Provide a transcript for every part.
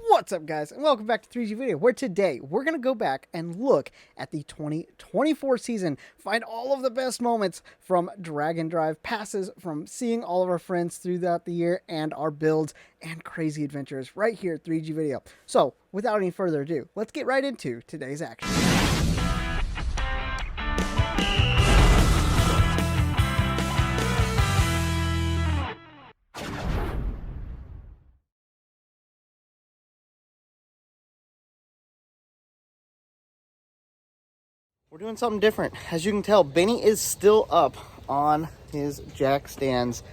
What's up, guys, and welcome back to 3G Video, where today we're going to go back and look at the 2024 season, find all of the best moments from drag and drive passes, from seeing all of our friends throughout the year, and our builds and crazy adventures right here at 3G Video. So, without any further ado, let's get right into today's action. We're doing something different. As you can tell, Benny is still up on his jack stands.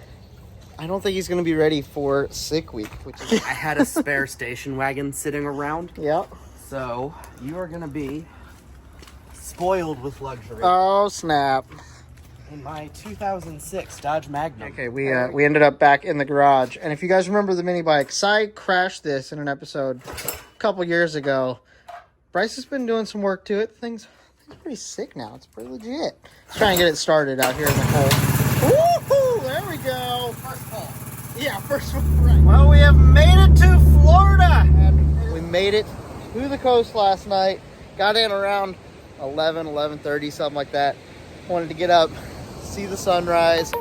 I don't think he's going to be ready for sick week. I had a spare station wagon sitting around. Yep. So you are going to be spoiled with luxury. Oh, snap. In my 2006 Dodge Magnum. Okay, we ended up back in the garage. And if you guys remember the mini bike, I crashed this in an episode a couple years ago. Bryce has been doing some work to it. Things pretty sick now. It's pretty legit. Let's try and get it started out here in the cold. Woohoo! There we go. First fall. Yeah, first one. Right. Well, we have made it to Florida. And we made it to the coast last night. Got in around 11:30, something like that. Wanted to get up, see the sunrise.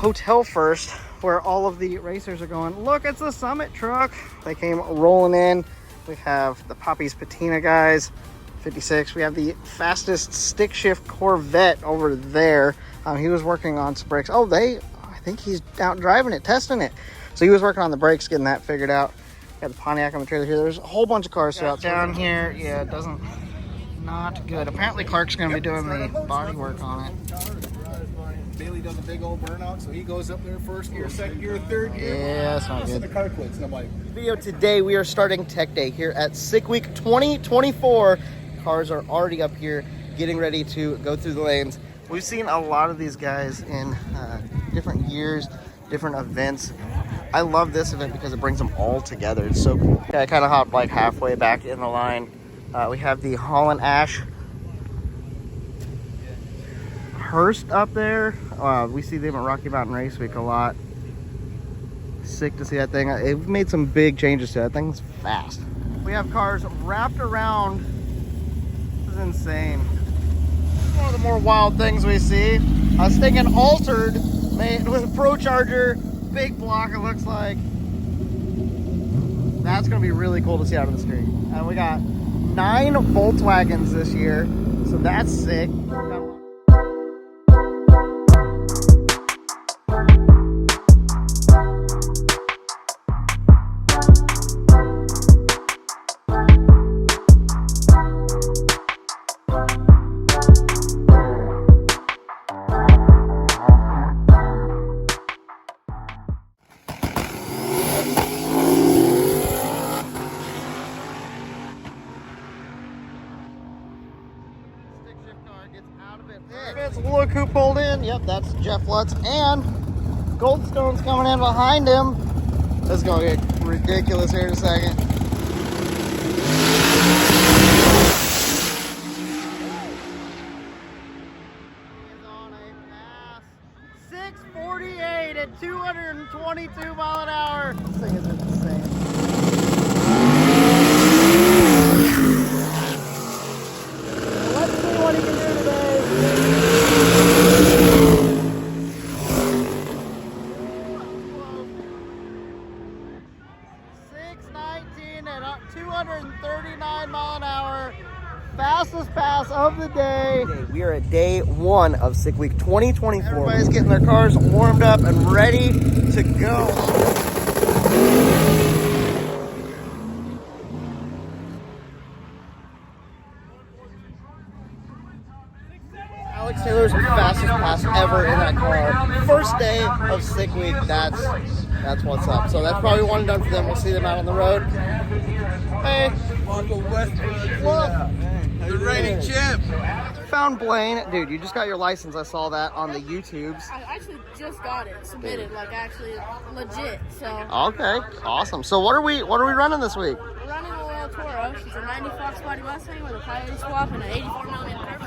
Hotel first, where all of the racers are going. Look, it's the Summit truck. They came rolling in. We have the Poppy's Patina guys, 56. We have the fastest stick shift Corvette over there. He was working on some brakes. Oh, I think he's out driving it, testing it. So he was working on the brakes, getting that figured out. Got the Pontiac on the trailer here. There's a whole bunch of cars throughout down here. Yeah, it doesn't, not good. Apparently Clark's gonna be doing the body work on it. Bailey does a big old burnout, so he goes up there first gear, second gear, third gear. Yeah, that's not good. The car quits, and I'm like, video today, we are starting Tech Day here at Sick Week 2024. Cars are already up here, getting ready to go through the lanes. We've seen a lot of these guys in different years, different events. I love this event because it brings them all together. It's so cool. Okay, I kind of hopped like halfway back in the line. We have the Holland Ash Hurst up there. We see them at Rocky Mountain Race Week a lot. Sick to see that thing. They've made some big changes to it. That thing's fast. We have cars wrapped around. This is insane. One of the more wild things we see. I was thinking altered, made with a Pro Charger, big block it looks like. That's gonna be really cool to see out of the street. And we got 9 Volkswagens this year, so that's sick. Look who pulled in. Yep, that's Jeff Lutz, and Goldstone's coming in behind him. This is going to get ridiculous here in a second. He's on a pass. 648 at 222 mile an hour. This thing is insane. Let's see what he can do today. 619 at 239 mile an hour. Fastest pass of the day. We are at day 1 of Sick Week 2024. Everybody's getting their cars warmed up and ready to go. Alex Taylor's fastest pass ever in that car. First day of Sick Week. That's what's up. So that's probably one and done for them. We'll see them out on the road. Hey. Marco Westbrook. Look. The reigning champ. found Blaine. Dude, you just got your license. I saw that on the YouTubes. I actually just got it submitted, like actually legit. So Okay, awesome. So what are we running this week? we're running a Royal Toro. She's a 90 Fox body Mustang with a Coyote swap and an 84mm turbo.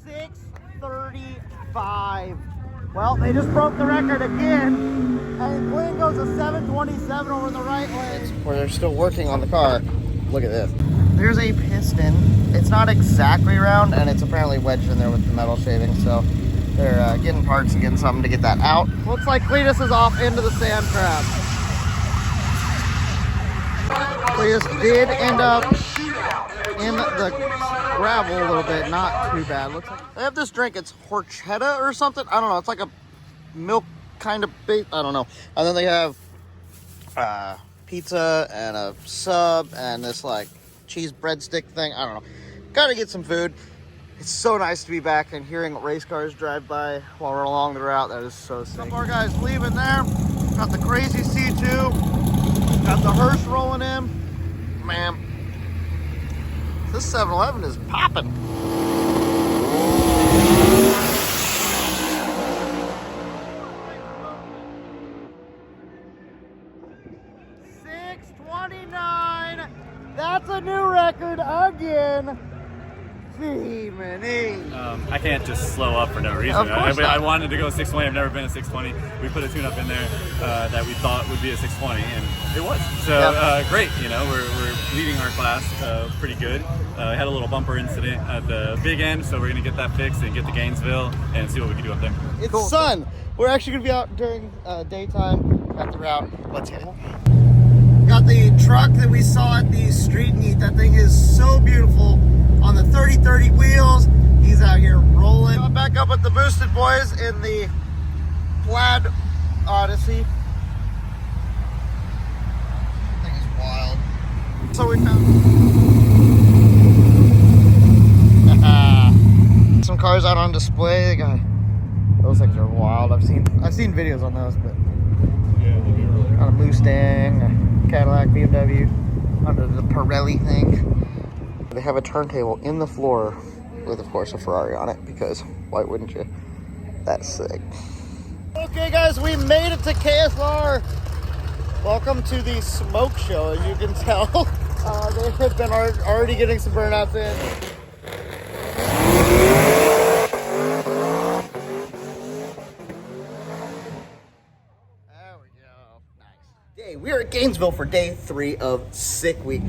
6:35. Well, they just broke the record again. And Blaine goes a 7:27 over the right lane. Where they're still working on the car. Look at this. There's a piston. It's not exactly round, and it's apparently wedged in there with the metal shaving. So they're getting parts and getting something to get that out. Looks like Cletus is off into the sand trap. Cletus did end up in the gravel a little bit, not too bad. Looks like they have this drink. It's horchata or something. I don't know. It's like a milk kind of bait. I don't know. And then they have pizza and a sub and this like cheese breadstick thing. I don't know. Gotta get some food. It's so nice to be back and hearing race cars drive by while we're along the route. That is so sick. Some more guys leaving there. Got the crazy C2. Got the hearse rolling in. Man, this 7-Eleven is popping. $6:29. That's a new record again. I can't just slow up for no reason. I wanted to go 620. I've never been a 620. We put a tune-up in there that we thought would be a 620, and it was. So great. You know, we're leading our class pretty good. We had a little bumper incident at the big end, so we're gonna get that fixed and get to Gainesville and see what we can do up there. It's cool. Sun. We're actually gonna be out during daytime at the route. Let's hit it. Got the truck that we saw at the street meet. That thing is so beautiful. On the 30/30 wheels, he's out here rolling. Got back up with the Boosted Boys in the Plaid Odyssey. That thing is wild. So we found some cars out on display. They got those things are wild. I've seen videos on those, but got a Mustang, a Cadillac, BMW, under the Pirelli thing. They have a turntable in the floor with, of course, a Ferrari on it, because why wouldn't you? That's sick. Okay, guys, we made it to KSR. Welcome to the smoke show, as you can tell. They have been already getting some burnouts in. There we go. Nice. Hey, we are at Gainesville for day 3 of Sick Week.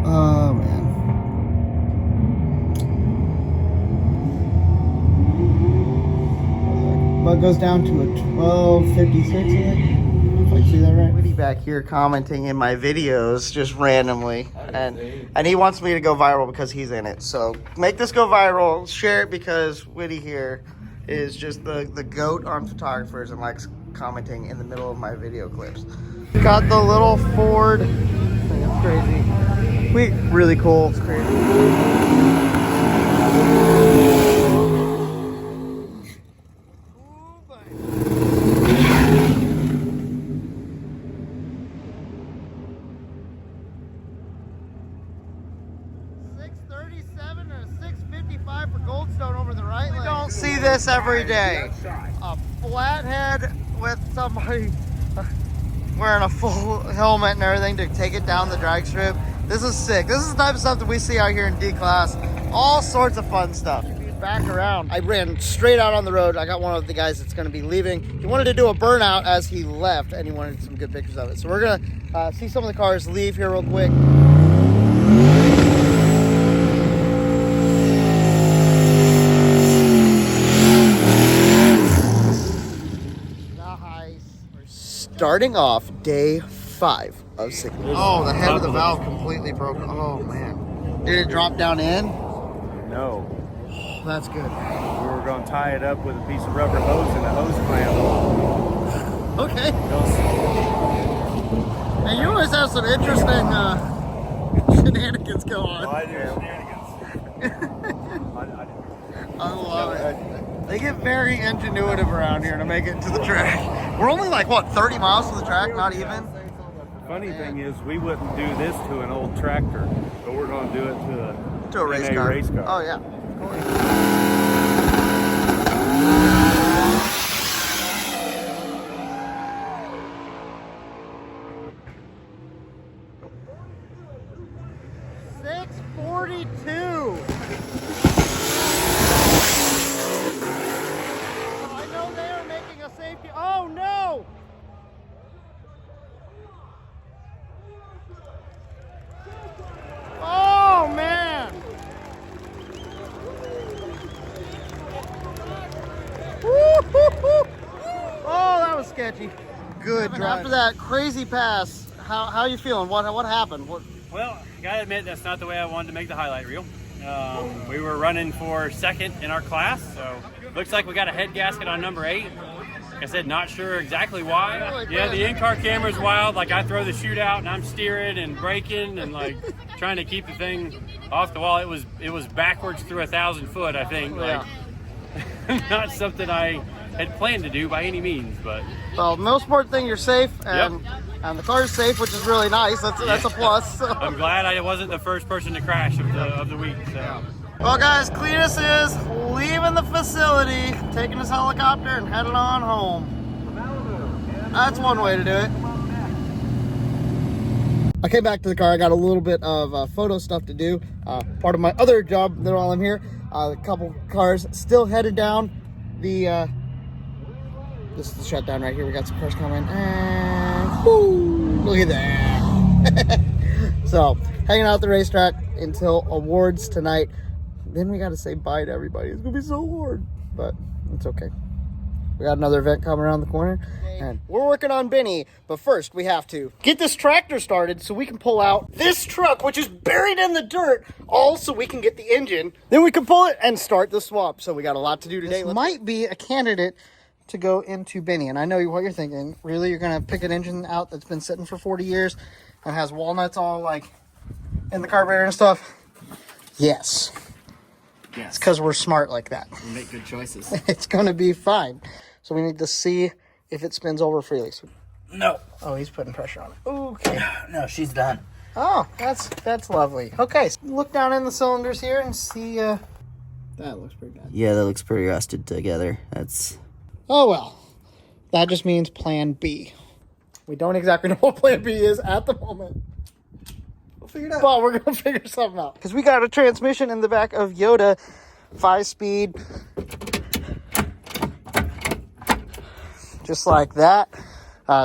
Oh man. Bug goes down to a 1256 here. If I see that right. Woody back here commenting in my videos just randomly, and he wants me to go viral because he's in it. So make this go viral, share it, because Woody here is just the goat on photographers and likes commenting in the middle of my video clips. Got the little Ford. It's crazy. Really cool. It's crazy. $637 and a $655 for Goldstone over the right lane. We don't see this every day. A flathead with somebody wearing a full helmet and everything to take it down the drag strip. This is sick. This is the type of stuff that we see out here in D-Class. All sorts of fun stuff. Back around. I ran straight out on the road. I got one of the guys that's going to be leaving. He wanted to do a burnout as he left, and he wanted some good pictures of it. So we're going to see some of the cars leave here real quick. starting off day 5 of 6. Oh, the head of the valve completely broke. Oh man. Did it drop down in? No. Oh, that's good. We were going to tie it up with a piece of rubber hose and a hose clamp. Okay. And you always have some interesting shenanigans go on. I do shenanigans. I love it. They get very ingenuitive around here to make it to the track. We're only like, what, 30 miles to the track? Not even? Funny thing is, we wouldn't do this to an old tractor, but we're going to do it to a race car. Oh, yeah. Of course. 642. I know they are making a safety. Oh no! Oh man! Woo-hoo-hoo. Oh, that was sketchy. Good drive. After that crazy pass, how you feeling? What happened? Well, I gotta admit, that's not the way I wanted to make the highlight reel. We were running for second in our class, so looks like we got a head gasket on number 8. Like I said, not sure exactly why. Yeah, the in-car camera's wild. Like, I throw the chute out and I'm steering and braking and like trying to keep the thing off the wall. It was backwards through 1,000 foot, I think. Like, not something I had planned to do by any means, but. Well, the most important thing, you're safe, and the car's safe, which is really nice. That's a plus. So. I'm glad I wasn't the first person to crash of the week. So. Well, guys, Cletus is leaving the facility, taking his helicopter and heading on home. That's one way to do it. I came back to the car. I got a little bit of photo stuff to do. Part of my other job that while I'm here. A couple cars still headed down the. This is the shutdown right here. We got some cars coming, and whoo, look at that. So, hanging out at the racetrack until awards tonight. Then we got to say bye to everybody. It's going to be so hard, but it's okay. We got another event coming around the corner, and we're working on Benny, but first we have to get this tractor started so we can pull out this truck, which is buried in the dirt, all so we can get the engine. Then we can pull it and start the swap. So we got a lot to do today. This might be a candidate to go into Benny, and I know what you're thinking. Really, you're gonna pick an engine out that's been sitting for 40 years and has walnuts all like in the carburetor and stuff? Yes. It's because we're smart like that. We make good choices. It's gonna be fine. So we need to see if it spins over freely. So, No. oh, he's putting pressure on it. Okay. No, she's done. Oh, that's lovely. Okay, so look down in the cylinders here and see. That looks pretty bad. Yeah, that looks pretty rusted together. That's. Oh well, that just means Plan B. We don't exactly know what Plan B is at the moment. We'll figure it out. But we're gonna figure something out because we got a transmission in the back of Yoda, 5-speed, just like that.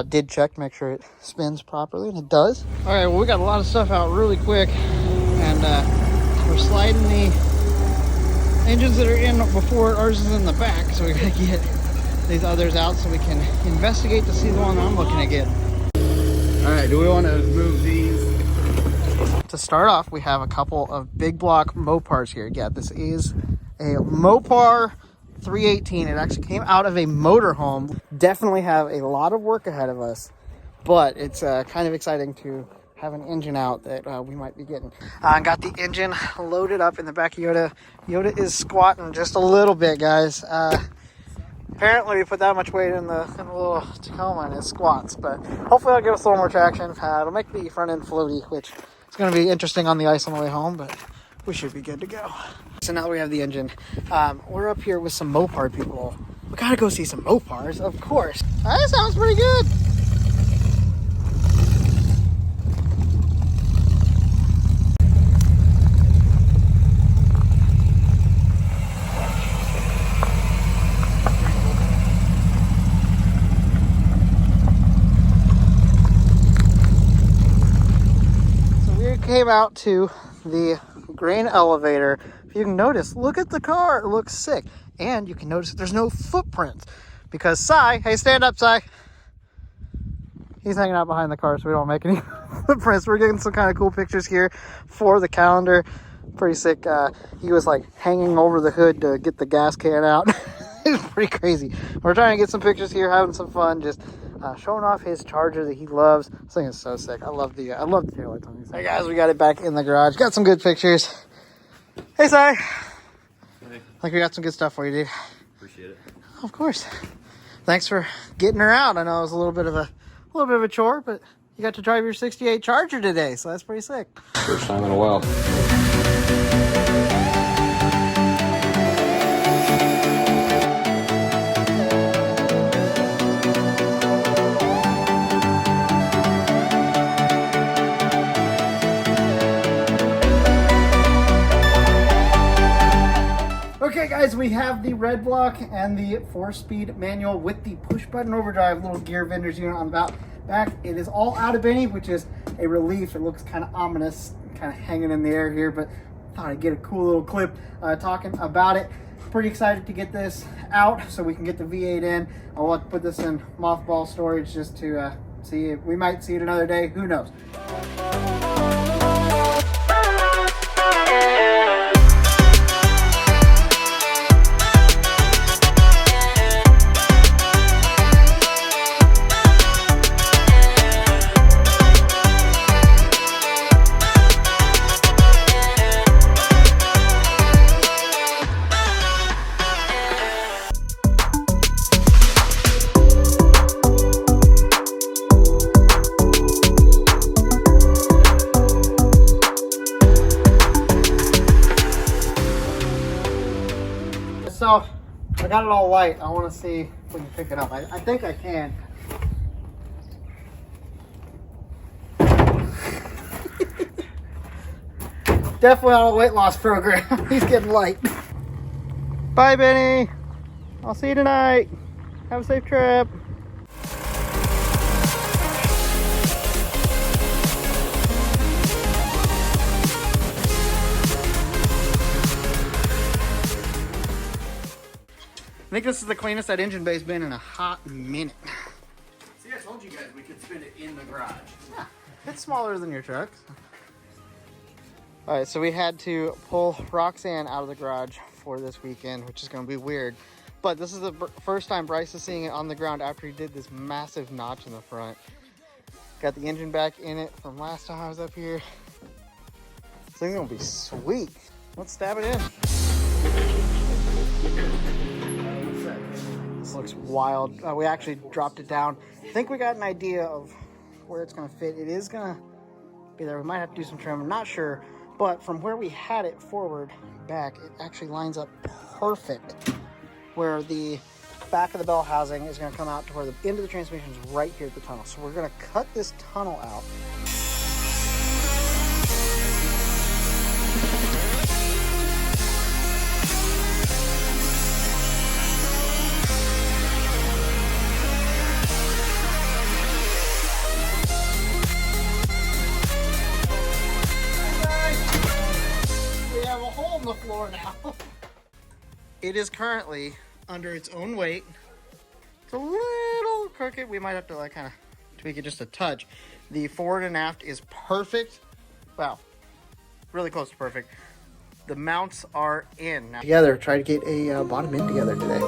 Did check to make sure it spins properly, and it does. All right, well, we got a lot of stuff out really quick, and we're sliding the engines that are in before ours is in the back, so we gotta get these others out so we can investigate to see the one I'm looking to get. All right, do we want to move these? To start off, we have a couple of big block Mopars here. Yeah, this is a Mopar 318. It actually came out of a motorhome. Definitely have a lot of work ahead of us, but it's kind of exciting to have an engine out that we might be getting. Got the engine loaded up in the back of Yoda. Yoda is squatting just a little bit, guys. Apparently we put that much weight in the little Tacoma and it squats, but hopefully I'll give us a little more traction. It'll make the front end floaty, which is going to be interesting on the ice on the way home, but we should be good to go. So now that we have the engine, we're up here with some Mopar people. We gotta go see some Mopars, of course. That sounds pretty good. Came out to the grain elevator. If you can notice, look at the car. It looks sick. And you can notice there's no footprints because hey, stand up, Cy. He's hanging out behind the car so we don't make any footprints. We're getting some kind of cool pictures here for the calendar. Pretty sick. He was like hanging over the hood to get the gas can out. It's pretty crazy. We're trying to get some pictures here, having some fun, just showing off his Charger that he loves. This thing is so sick. I love the taillights on these. Hey guys, we got it back in the garage. Got some good pictures. Hey, Si. Hey. Like we got some good stuff for you, dude. Appreciate it. Of course. Thanks for getting her out. I know it was a little bit of a chore, but you got to drive your 68 Charger today, so that's pretty sick. First time in a while. Okay guys, we have the red block and the 4-speed manual with the push button overdrive little gear vendors unit on the back. It is all out of Benny, which is a relief. It looks kind of ominous, kind of hanging in the air here, but thought I'd get a cool little clip talking about it. Pretty excited to get this out so we can get the V8 in. I'll have to put this in mothball storage just to see if we might see it another day. Who knows? So I got it all light. I want to see if we can pick it up. I think I can. Definitely on a weight loss program. He's getting light. Bye, Benny. I'll see you tonight. Have a safe trip. I think this is the cleanest that engine bay's been in a hot minute. See, I told you guys we could spin it in the garage. Yeah, it's smaller than your truck. All right, so we had to pull Roxanne out of the garage for this weekend, which is going to be weird. But this is the first time Bryce is seeing it on the ground after he did this massive notch in the front. Got the engine back in it from last time I was up here. This thing's going to be sweet. Let's stab it in. This looks wild. We actually dropped it down. I think we got an idea of where it's going to fit. It is going to be there. We might have to do some trim. I'm not sure. But from where we had it forward, back, it actually lines up perfect where the back of the bell housing is going to come out to where the end of the transmission is right here at the tunnel. So we're going to cut this tunnel out. The floor now. It is currently under its own weight. It's a little crooked. We might have to like kind of tweak it just a touch. The forward and aft is perfect. Wow, really close to perfect. The mounts are in now. Together, try to get a bottom end together today.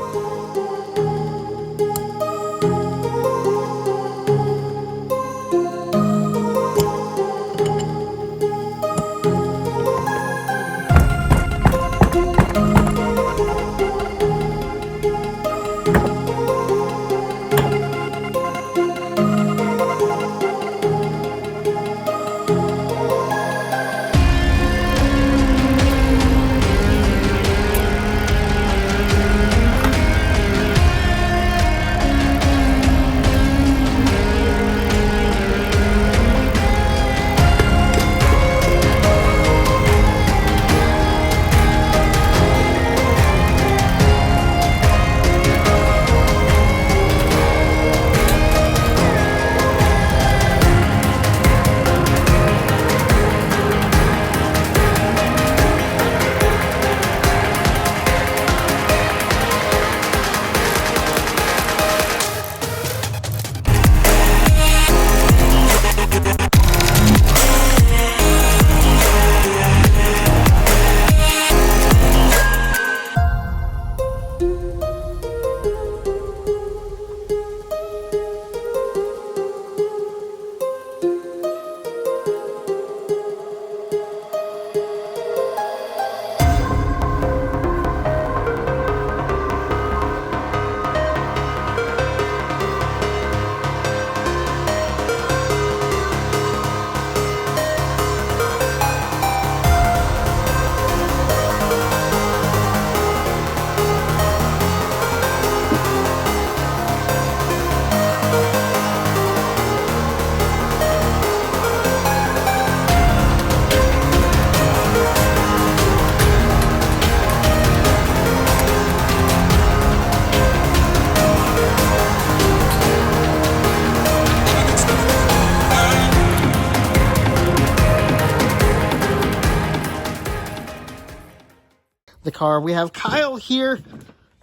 the car. We have Kyle here.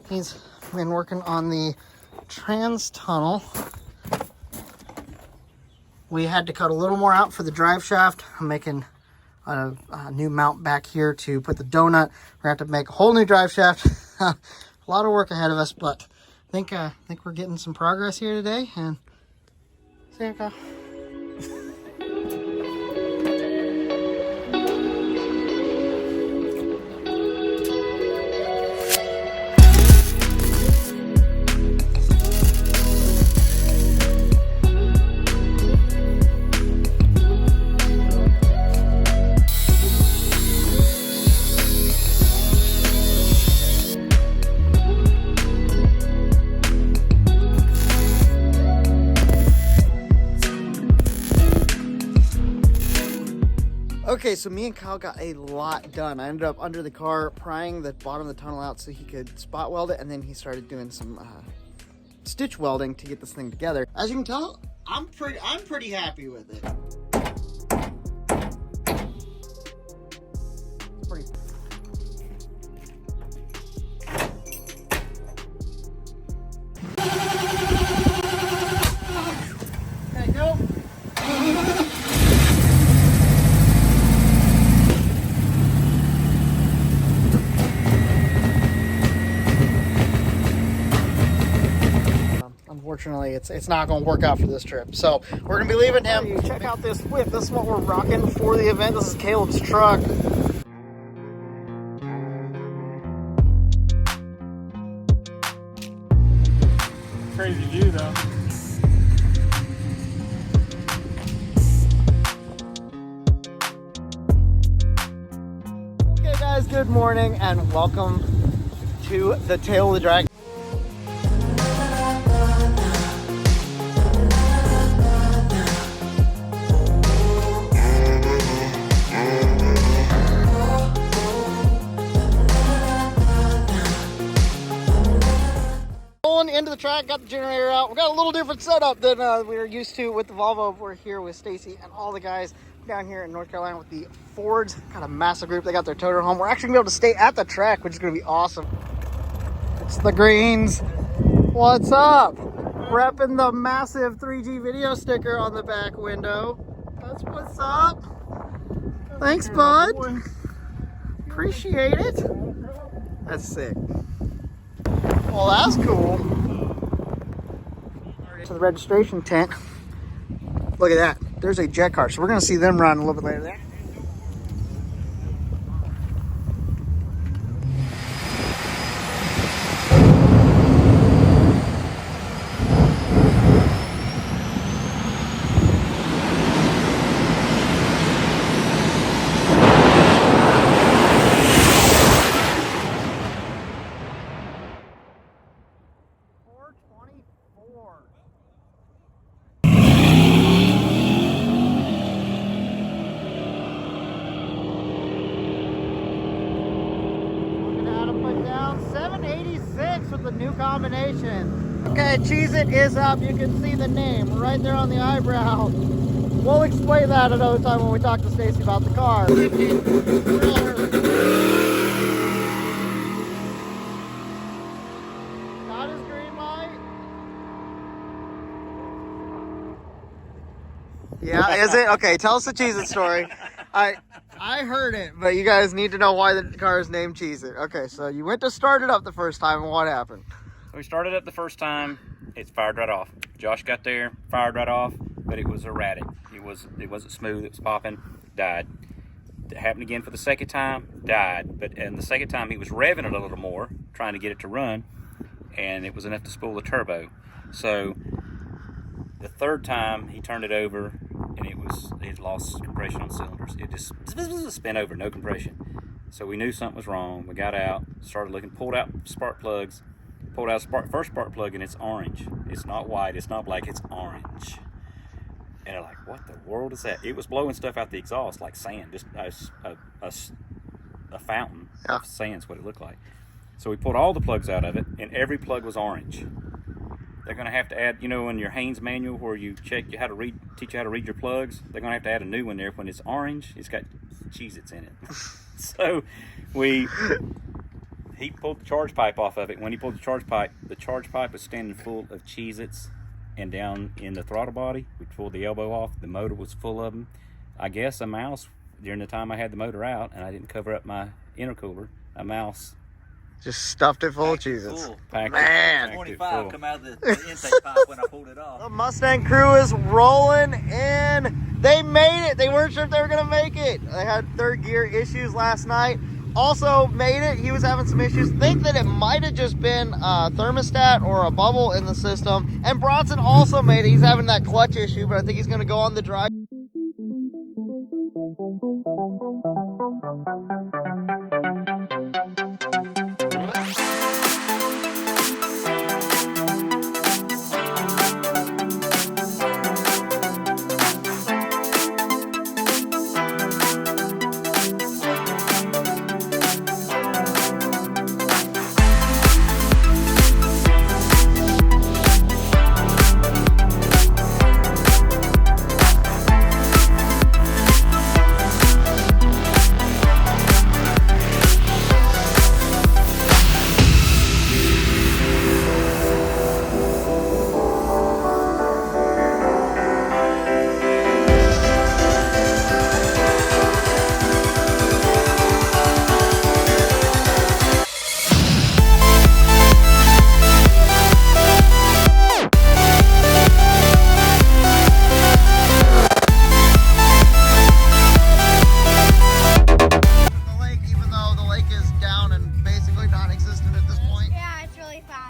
He's been working on the trans tunnel. We had to cut a little more out for the drive shaft. I'm making a new mount back here to put the donut. We're going to have to make a whole new drive shaft. A lot of work ahead of us, but I think we're getting some progress here today. And see you, Kyle. Okay, so me and Kyle got a lot done. I ended up under the car prying the bottom of the tunnel out so he could spot weld it, and then he started doing some stitch welding to get this thing together. As you can tell, I'm pretty happy with it. It's pretty. Okay, go. Unfortunately, it's not going to work out for this trip. So we're going to be leaving him. Check out this whip. This is what we're rocking for the event. This is Caleb's truck. Crazy view though. Okay guys, good morning and welcome to the Tail of the Dragon. Into the track, got the generator out. We got a little different setup than we were used to with the Volvo. We're here with Stacy and all the guys down here in North Carolina with the Fords. Got a massive group. They got their toter home. We're actually gonna be able to stay at the track, which is gonna be awesome. It's the Greens. What's up? Repping the massive 3G video sticker on the back window. That's what's up. Thanks, bud. Appreciate it. That's sick. Well, that's cool. To the registration tent. Look at that. There's a jet car. So we're going to see them run a little bit later there. With the new combination. Okay, Cheez-It is up. You can see the name right there on the eyebrow. We'll explain that another time when we talk to Stacy about the car. Got his green light. Yeah, is it? Okay, tell us the Cheez-It story. I heard it, but you guys need to know why the car is named Cheez-It. Okay, so you went to start it up the first time, and what happened? We started up the first time, it fired right off. Josh got there, fired right off, but it was erratic. It wasn't smooth, it was popping, died. It happened again for the second time, died. And the second time he was revving it a little more, trying to get it to run, and it was enough to spool the turbo. So the third time he turned it over, and it lost compression on cylinders. It just spin over, no compression. So we knew something was wrong. We got out, started looking, pulled out spark plugs, pulled out first spark plug, and it's orange. It's not white, it's not black, it's orange. And they're like, what the world is that? It was blowing stuff out the exhaust like sand, just a fountain of sand's what it looked like. So we pulled all the plugs out of it, and every plug was orange. They're going to have to add, in your Haynes manual where you teach you how to read your plugs, they're going to have to add a new one there. When it's orange, it's got Cheez-Its in it. So we he pulled the charge pipe off of it. When he pulled the charge pipe was standing full of Cheez-Its, and down in the throttle body, we pulled the elbow off. The motor was full of them. I guess a mouse, during the time I had the motor out and I didn't cover up my intercooler, a mouse Just stuffed it full of Cheez-Its. Man. 25 come out of the intake pipe when I pulled it off. The Mustang crew is rolling in. They made it. They weren't sure if they were going to make it. They had third gear issues last night. Also made it. He was having some issues. Think that it might have just been a thermostat or a bubble in the system. And Bronson also made it. He's having that clutch issue, but I think he's going to go on the drive.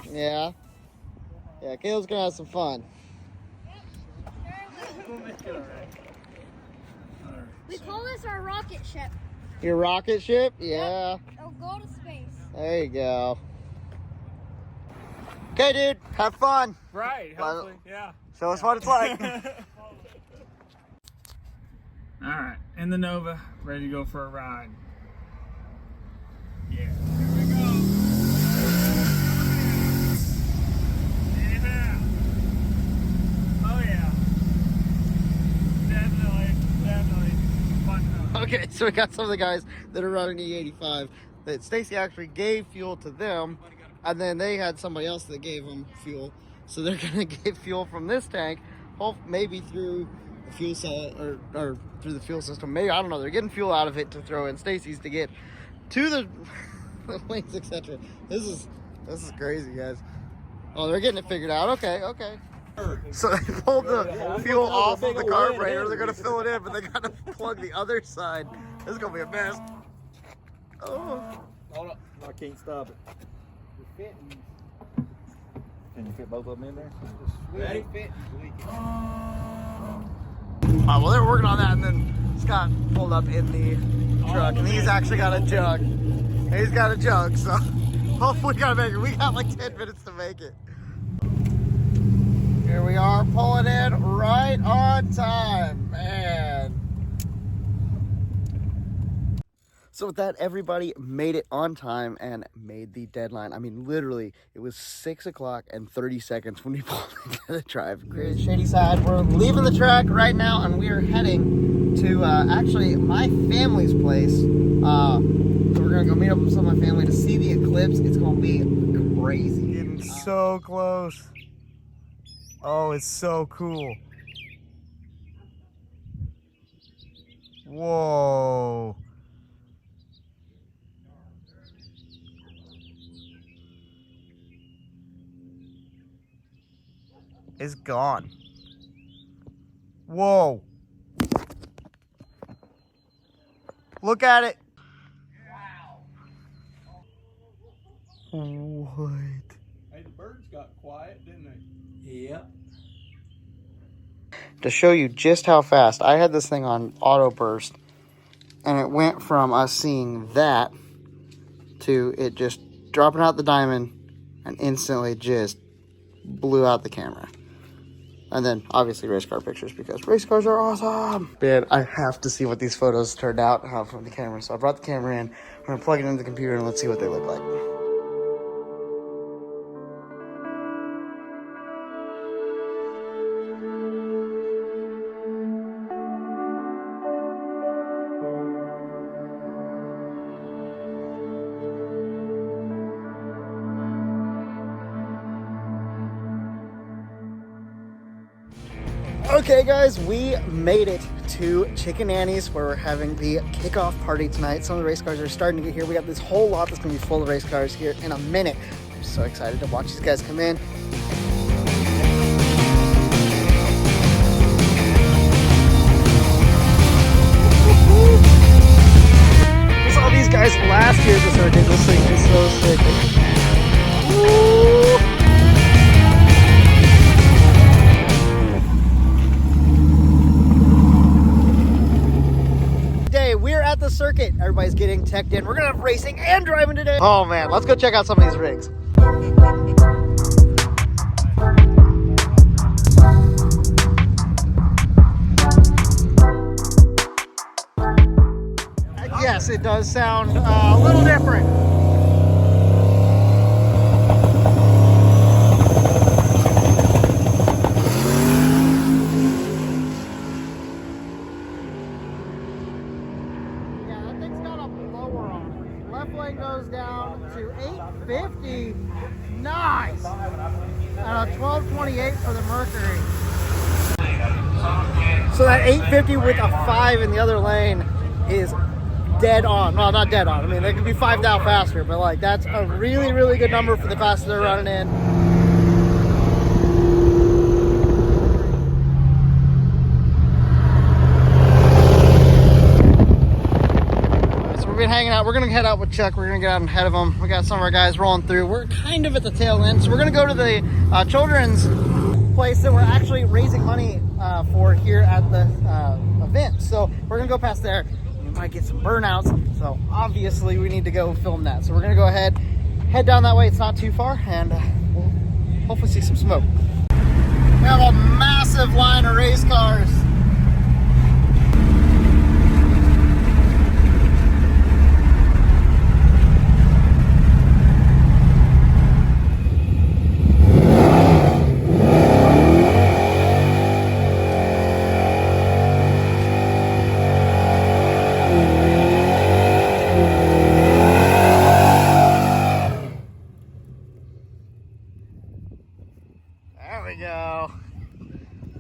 Yeah. Yeah, Caleb's gonna have some fun. We call this our rocket ship. Your rocket ship? Yeah. It'll go to space. There you go. Okay, dude. Have fun. Right, hopefully, yeah. Show us what it's like. All right, in the Nova, ready to go for a ride. Yeah, here we go. Yeah. Oh yeah. Definitely. Fun. Okay, so we got some of the guys that are running E85 that Stacy actually gave fuel to them, and then they had somebody else that gave them fuel. So they're gonna get fuel from this tank, maybe through the fuel cell or through the fuel system. Maybe, I don't know. They're getting fuel out of it to throw in Stacy's to get to the lanes, etc. This is crazy, guys. Oh, they're getting it figured out. Okay. So they pulled the fuel off of the carburetor. They're gonna fill it in, but they gotta plug the other side. This is gonna be a mess. Oh. Hold up. I can't stop it. Can you fit both of them in there? Ready? Well, they're working on that, and then Scott pulled up in the truck, and he's actually got a jug. He's got a jug, so hopefully we gotta make it. We got like 10 minutes to make it. Here we are, pulling in right on time, man. So with that, everybody made it on time and made the deadline. I mean, literally, it was 6 o'clock and 30 seconds when we pulled into the drive. Great Shady Side. We're leaving the track right now, and we are heading to actually my family's place. So we're gonna go meet up with some of my family to see the eclipse. It's gonna be crazy. Getting so close. Oh, it's so cool. Whoa. It's gone. Whoa. Look at it. Wow. What? Hey, the birds got quiet, didn't they? Yep. To show you just how fast, I had this thing on auto burst, and it went from us seeing that to it just dropping out the diamond and instantly just blew out the camera. And then obviously race car pictures, because race cars are awesome. Man, I have to see what these photos turned out from the camera. So I brought the camera in. I'm gonna plug it into the computer and let's see what they look like. Okay guys, we made it to Chicken Annie's where we're having the kickoff party tonight. Some of the race cars are starting to get here. We got this whole lot that's gonna be full of race cars here in a minute. I'm so excited to watch these guys come in. I saw these guys last year at the circuit. This thing is so sick. Woo! We're at the circuit. Everybody's getting teched in. We're gonna have racing and driving today. Oh man, let's go check out some of these rigs. Yes, it does sound a little different. Goes down to 850. Nice. And a 1228 for the Mercury. So that 850 with a 5 in the other lane is dead on. Well, not dead on. I mean, they can be 5 down faster, but like that's a really, really good number for the fastest they're running in. Hanging out. We're gonna head out with Chuck. We're gonna get out ahead of him. We got some of our guys rolling through. We're kind of at the tail end, so we're gonna go to the children's place that we're actually raising money for here at the event. So we're gonna go past there. We might get some burnouts, so obviously we need to go film that. So we're gonna go ahead, head down that way. It's not too far, and we'll hopefully see some smoke. We have a massive line of race cars.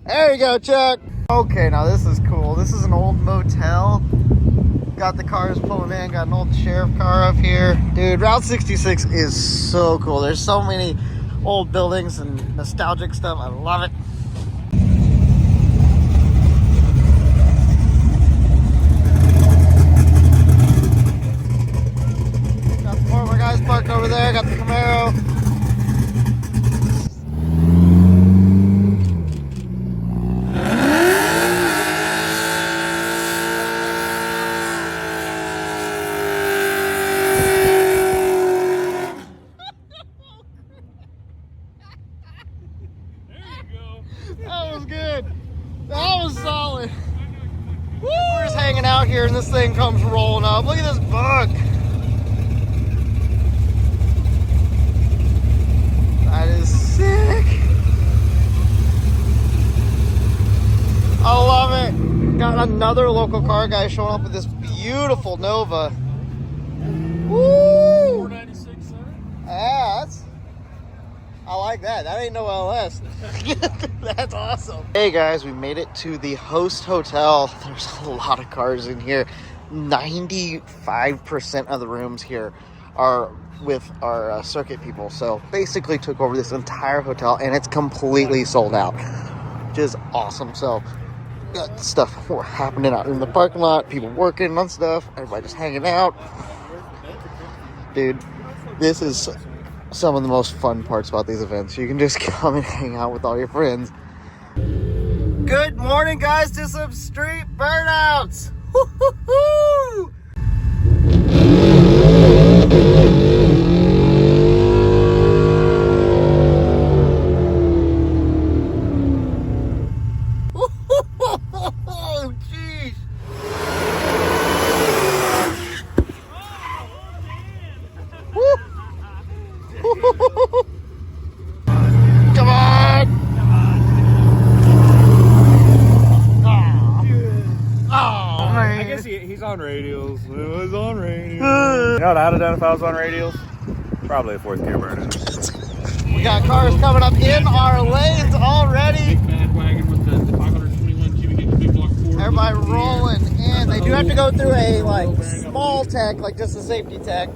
There you go, Chuck. Okay, now this is cool. This is an old motel. Got the cars pulling in. Got an old sheriff car up here. Dude, Route 66 is so cool. There's so many old buildings and nostalgic stuff. I love it. Got more of my guys parked over there. Got the Camaro. That was good. That was solid. Woo! We're just hanging out here and this thing comes rolling up. Look at this bug. That is sick. I love it. Got another local car guy showing up with this beautiful Nova. Woo! 496, sir. Yeah, I like that. That ain't no LS. That's awesome. Hey guys, we made it to the host hotel. There's a lot of cars in here. 95% of the rooms here are with our circuit people. So basically took over this entire hotel and it's completely sold out, which is awesome. So got stuff happening out in the parking lot, people working on stuff, everybody just hanging out. Dude, this is some of the most fun parts about these events. You can just come and hang out with all your friends. Good morning, guys, to some street burnouts. Woo-hoo-hoo! Oh, jeez. Come on! Oh, man. I guess he's on radials. It was on radials. You know what I'd have done if I was on radials? Probably a fourth gear burnout. We got cars coming up in our lanes already. Big bad wagon with the 500 Everybody rolling in. They do have to go through a like small tech, like just a safety tech,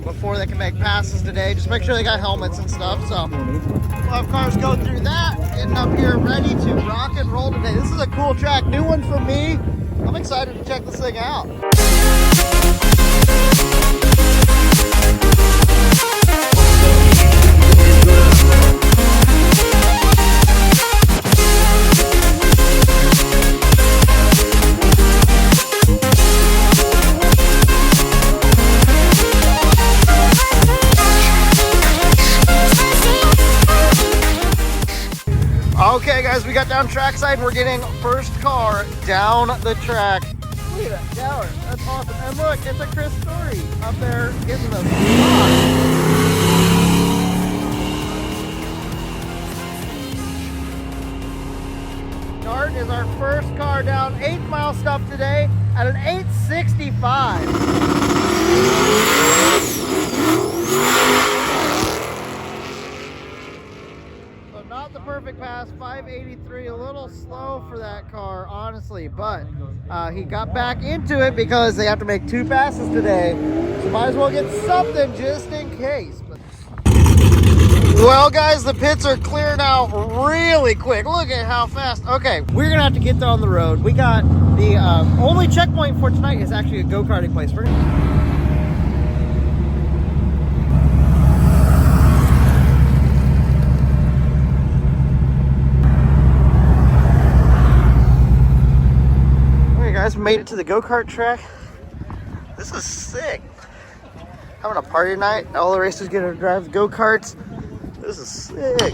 before they can make passes today. Just make sure they got helmets and stuff. So we'll have cars go through that, getting up here ready to rock and roll today. This is a cool track, new one for me. I'm excited to check this thing out. Okay guys, we got down trackside and we're getting first car down the track. Look at that tower, that's awesome. And look, it's a Chris Story up there getting the Dart is our first car down 8 mile stuff today at an 865. Not the perfect pass, 583, a little slow for that car, honestly, but he got back into it because they have to make 2 passes today, so might as well get something just in case. Well, guys, the pits are cleared out really quick. Look at how fast. Okay, we're gonna have to get down the road. We got the only checkpoint for tonight is actually a go-karting place. We're gonna guys, made it to the go-kart track. This is sick. Having a party tonight. All the racers get to drive the go-karts. This is sick.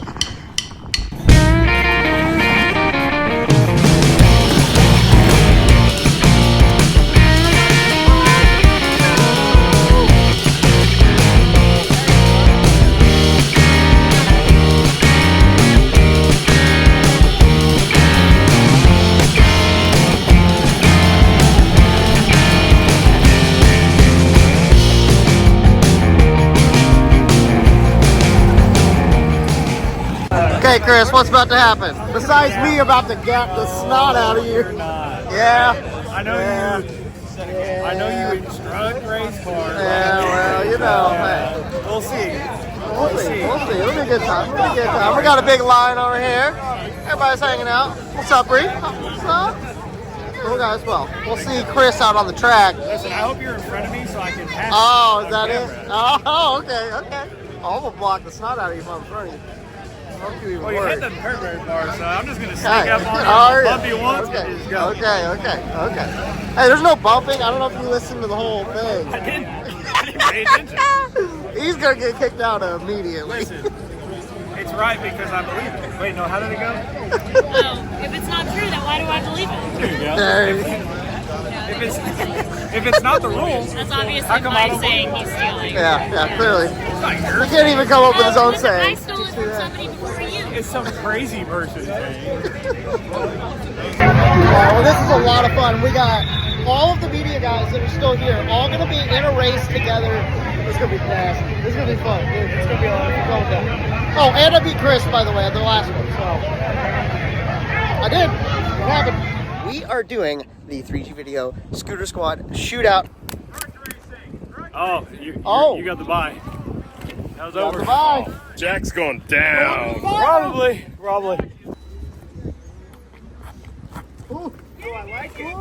Okay, Chris, what's about to happen? Besides me about to gap the snot out of you. Yeah. I know you instruct race cars. Yeah, well, you know, hey. We'll see. We'll see. It'll be a good time. We got a big line over here. Everybody's hanging out. What's up, Bree? What's up? Cool guys. Well, we'll see Chris out on the track. Listen, I hope you're in front of me so I can pass. Oh, is that it? Oh, okay. I'm gonna block the snot out of you if I'm in front of you. Well, your head doesn't hurt very far, so I'm just gonna sneak up on you, bump you once, and just go. Okay. Hey, there's no bumping. I don't know if you listened to the whole thing. I didn't pay attention. He's gonna get kicked out immediately. Listen, it's right because I believe it. Wait, no, how did it go? Well, if it's not true, then why do I believe it? There you go. If it's not the rules, That's obviously my saying he's stealing. Yeah, clearly. He can't even come up with his own saying. I stole it from somebody before you. it's some crazy person saying. Well, this is a lot of fun. We got all of the media guys that are still here, all going to be in a race together. It's going to be nasty. This is going to be fun. It's going to be a lot of fun. Oh, and I beat Chris, by the way, at the last one. So I did. It happened. We are doing the 3G Video Scooter Squad Shootout. Oh, you got the bye. That was over. Bye. Jack's going down. Probably. Ooh. Oh, I like it.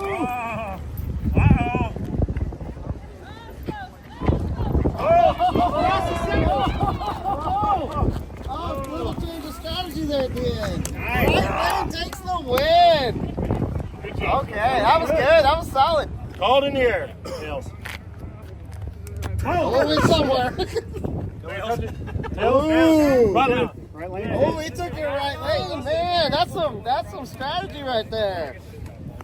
Oh, little change of strategy there, Dan. Right lane takes the win. Okay, that was good. That was solid. Called in here. Tails. Oh, it's somewhere. Ooh. Right lane. Oh, he took your right lane, man. That's some strategy right there.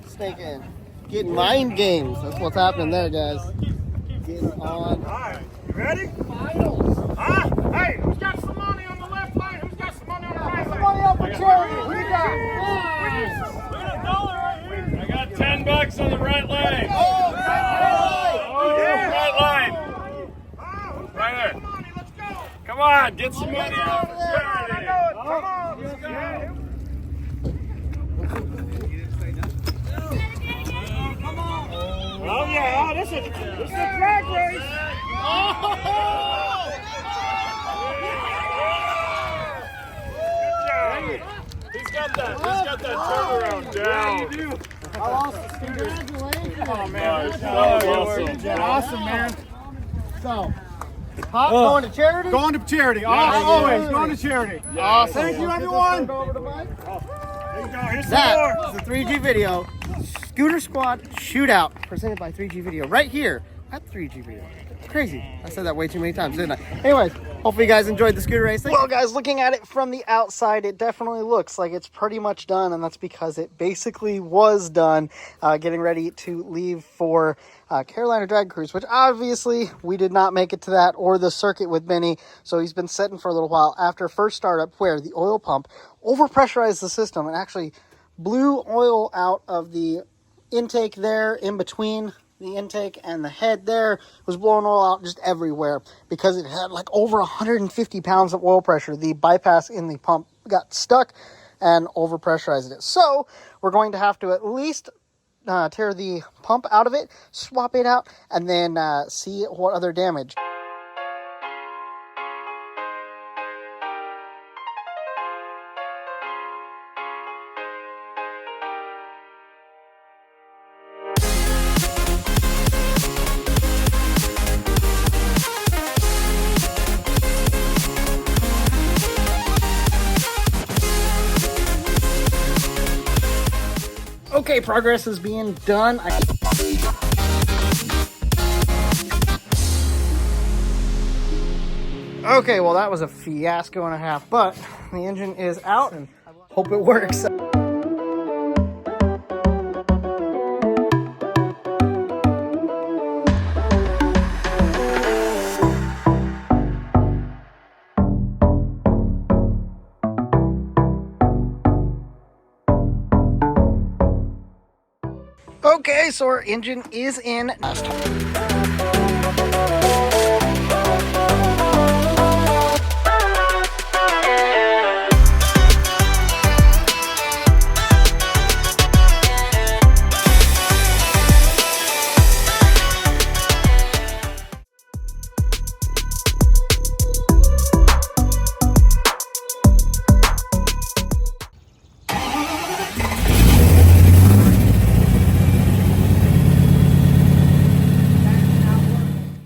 Staking, getting mind games. That's what's happening there, guys. Getting on. All right, you ready? Finals. Hey, who's got some money on the left lane? Who's got some money on the right lane? Money up for charity. We got I got $10 on the right lane. Oh, Right lane. Right there. Come on, get some money out for charity. Come on, let's go. listen. This is a drag race. Good job. He's got that turnaround down. I lost the scooter. Oh, man. That was awesome. Awesome, man. So, Pop going to charity? Going to charity. Always going to charity. Awesome. Thank you, everyone. There you go. Here's some That more. is the 3G Video Scooter Squad Shootout presented by 3G Video right here at 3G Video. Crazy. I said that way too many times, didn't I? Anyways, hopefully you guys enjoyed the scooter racing. Well, guys, looking at it from the outside, it definitely looks like it's pretty much done, and that's because it basically was done getting ready to leave for Carolina Drag Cruise, which obviously we did not make it to that or the circuit with Benny, so he's been sitting for a little while after first startup where the oil pump overpressurized the system and actually blew oil out of the intake there in between the intake and the head there, was blowing oil out just everywhere because it had like over 150 pounds of oil pressure. The bypass in the pump got stuck and overpressurized it. So we're going to have to at least tear the pump out of it, swap it out, and then see what other damage. Okay, progress is being done. Okay, well that was a fiasco and a half, but the engine is out and I hope it works. Okay, so our engine is in.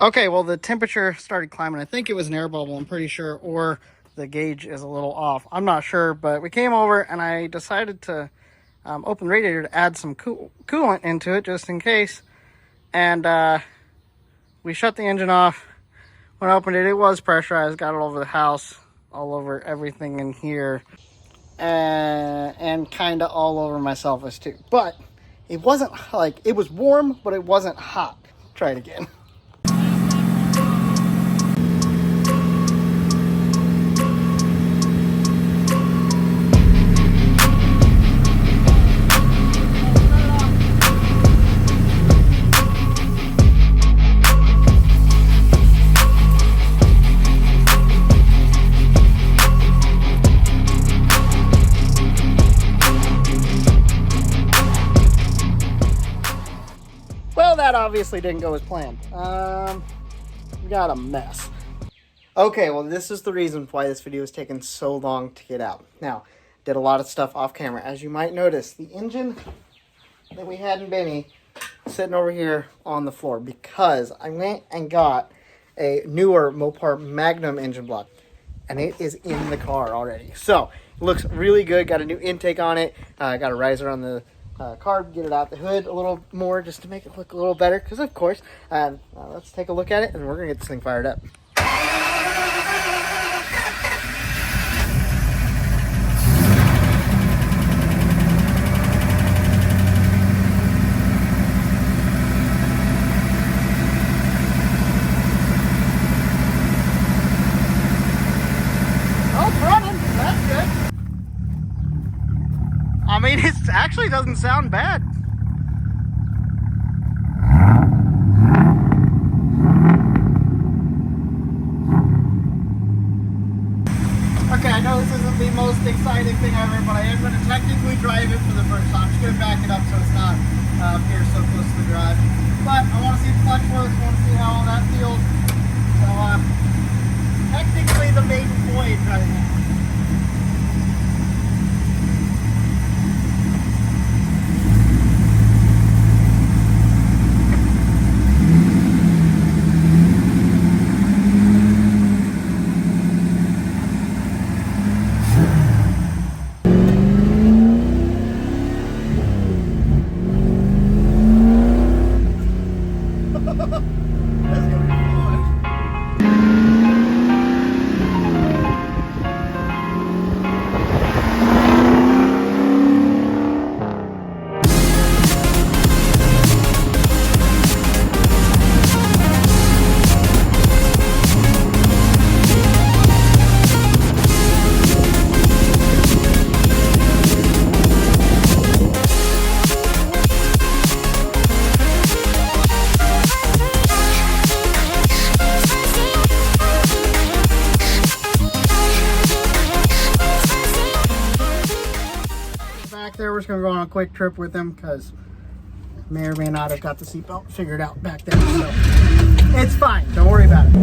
Okay, well, the temperature started climbing. I think it was an air bubble, I'm pretty sure, or the gauge is a little off. I'm not sure, but we came over and I decided to open the radiator to add some coolant into it just in case. And we shut the engine off. When I opened it, it was pressurized, got it all over the house, all over everything in here, and kind of all over myself as too. But it wasn't like, it was warm, but it wasn't hot. Try it again. That obviously didn't go as planned. We got a mess. Okay, well, this is the reason why this video is taking so long to get out. Now, did a lot of stuff off camera. As you might notice, the engine that we had in Benny sitting over here on the floor because I went and got a newer Mopar Magnum engine block, and it is in the car already. So, it looks really good. Got a new intake on it. Got a riser on the carb, get it out the hood a little more just to make it look a little better, because of course. Let's take a look at it and we're gonna get this thing fired up. Oh, it's running. That's good. I mean, it actually doesn't sound bad. Okay, I know this isn't the most exciting thing ever, but I am going to technically drive it for the first time. I'm just going to back it up so it's not here so close to the garage. But I want to see the clutch works. Want to see how all that feels. So, technically the maiden voyage right now. There, we're just gonna go on a quick trip with him because may or may not have got the seatbelt figured out back there. So it's fine. Don't worry about it.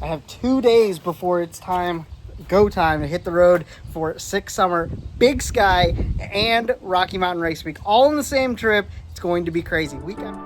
I have 2 days before it's go time to hit the road for Six Summer, Big Sky, and Rocky Mountain Race Week. All in the same trip. It's going to be crazy. Weekend.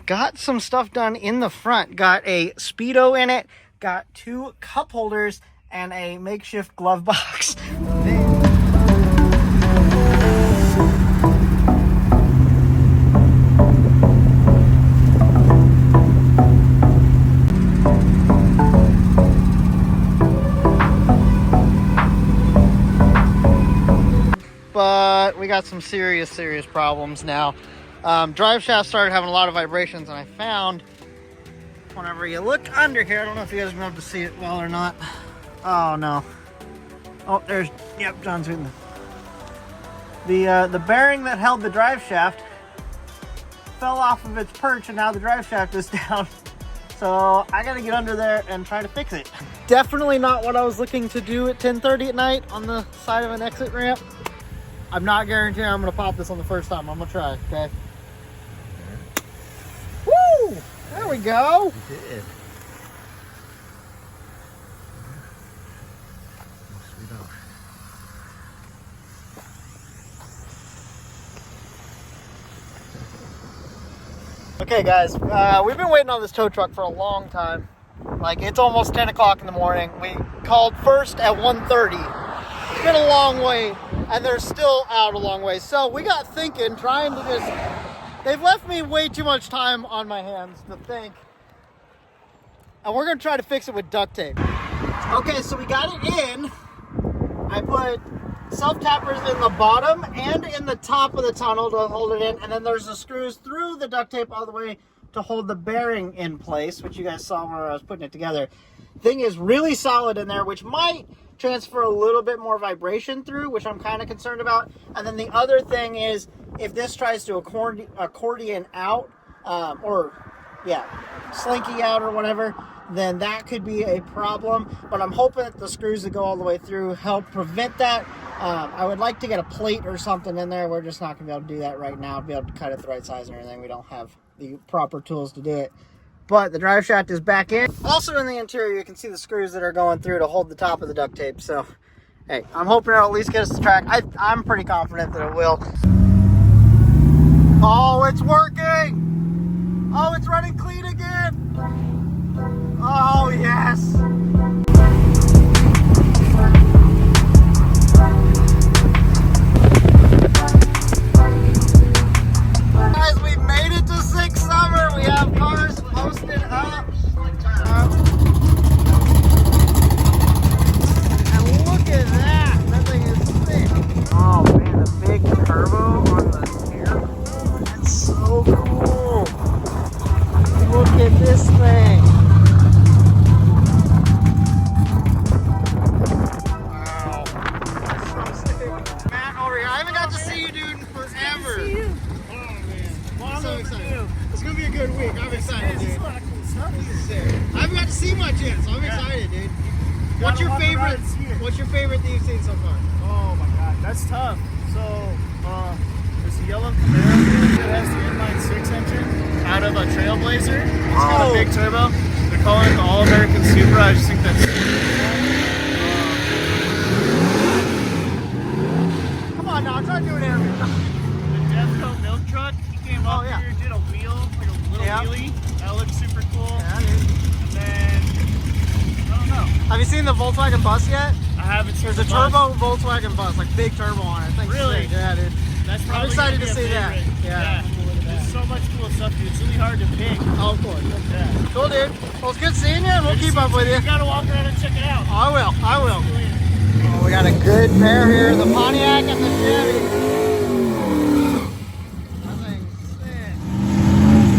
Got some stuff done in the front. Got a Speedo in it, got 2 cup holders, and a makeshift glove box. But we got some serious problems now. Drive shaft started having a lot of vibrations, and I found whenever you look under here, I don't know if you guys are going to be able to see it well or not. Oh no. Oh, there's, yep, John's in the bearing that held the drive shaft fell off of its perch, and now the drive shaft is down. So I gotta get under there and try to fix it. Definitely not what I was looking to do at 10:30 at night on the side of an exit ramp. I'm not guaranteeing I'm gonna pop this on the first time. I'm gonna try, okay? Woo! There we go. You did. Okay guys, we've been waiting on this tow truck for a long time. Like, it's almost 10 o'clock in the morning. We called first at 1:30. It's been a long way, and they're still out a long way. So we got thinking, trying to just, they've left me way too much time on my hands to think. And we're gonna try to fix it with duct tape. Okay, so we got it in. I put self-tappers in the bottom and in the top of the tunnel to hold it in, and then there's the screws through the duct tape all the way to hold the bearing in place, which you guys saw when I was putting it together. Thing is really solid in there, which might transfer a little bit more vibration through, which I'm kind of concerned about. And then the other thing is, if this tries to accordion out, slinky out or whatever, then that could be a problem. But I'm hoping that the screws that go all the way through help prevent that. I would like to get a plate or something in there. We're just not going to be able to do that right now, be able to cut it the right size and everything. We don't have the proper tools to do it. but the drive shaft is back in. Also in the interior, you can see the screws that are going through to hold the top of the duct tape. So, hey, I'm hoping it'll at least get us to track. I'm pretty confident that it will. Oh, it's working! Oh, it's running clean again! Oh, yes! Guys, we made it to 6 Summer. We have cars posted up. And look at that. That thing is sick. Oh man, the big turbo on the air. That's so cool. Look at this thing. Wow. That's so sick. Matt, over here. I haven't got to see you, dude, in forever. So excited. It's gonna be a good week. I'm excited, dude. This is sick. I haven't got to see much yet, so I'm excited, dude. What's your favorite that you've seen so far? Oh my god, that's tough. So, there's a yellow Camaro here that has the inline 6 engine out of a Trailblazer. It's got a big turbo. They're calling it the All-American Supra. I just think that's Come on now, try to do an interview. the Defco milk truck. He came up here, did a wheel, like a little wheelie. That looks super cool. Yeah, dude. And then, I don't know. Have you seen the Volkswagen bus yet? I haven't seen There's a the bus. turbo Volkswagen bus, like big turbo on it. Thanks. Really? Yeah, dude. That's I'm probably excited gonna to be a see that. favorite. Yeah. There's so much cool stuff, dude. It's really hard to pick. Oh, of course. Yeah. Cool, dude. Well, it's good seeing you, and we'll keep up with you. You gotta walk around and check it out. I will. Oh, we got a good pair here, the Pontiac and the Chevy. That thing's sick.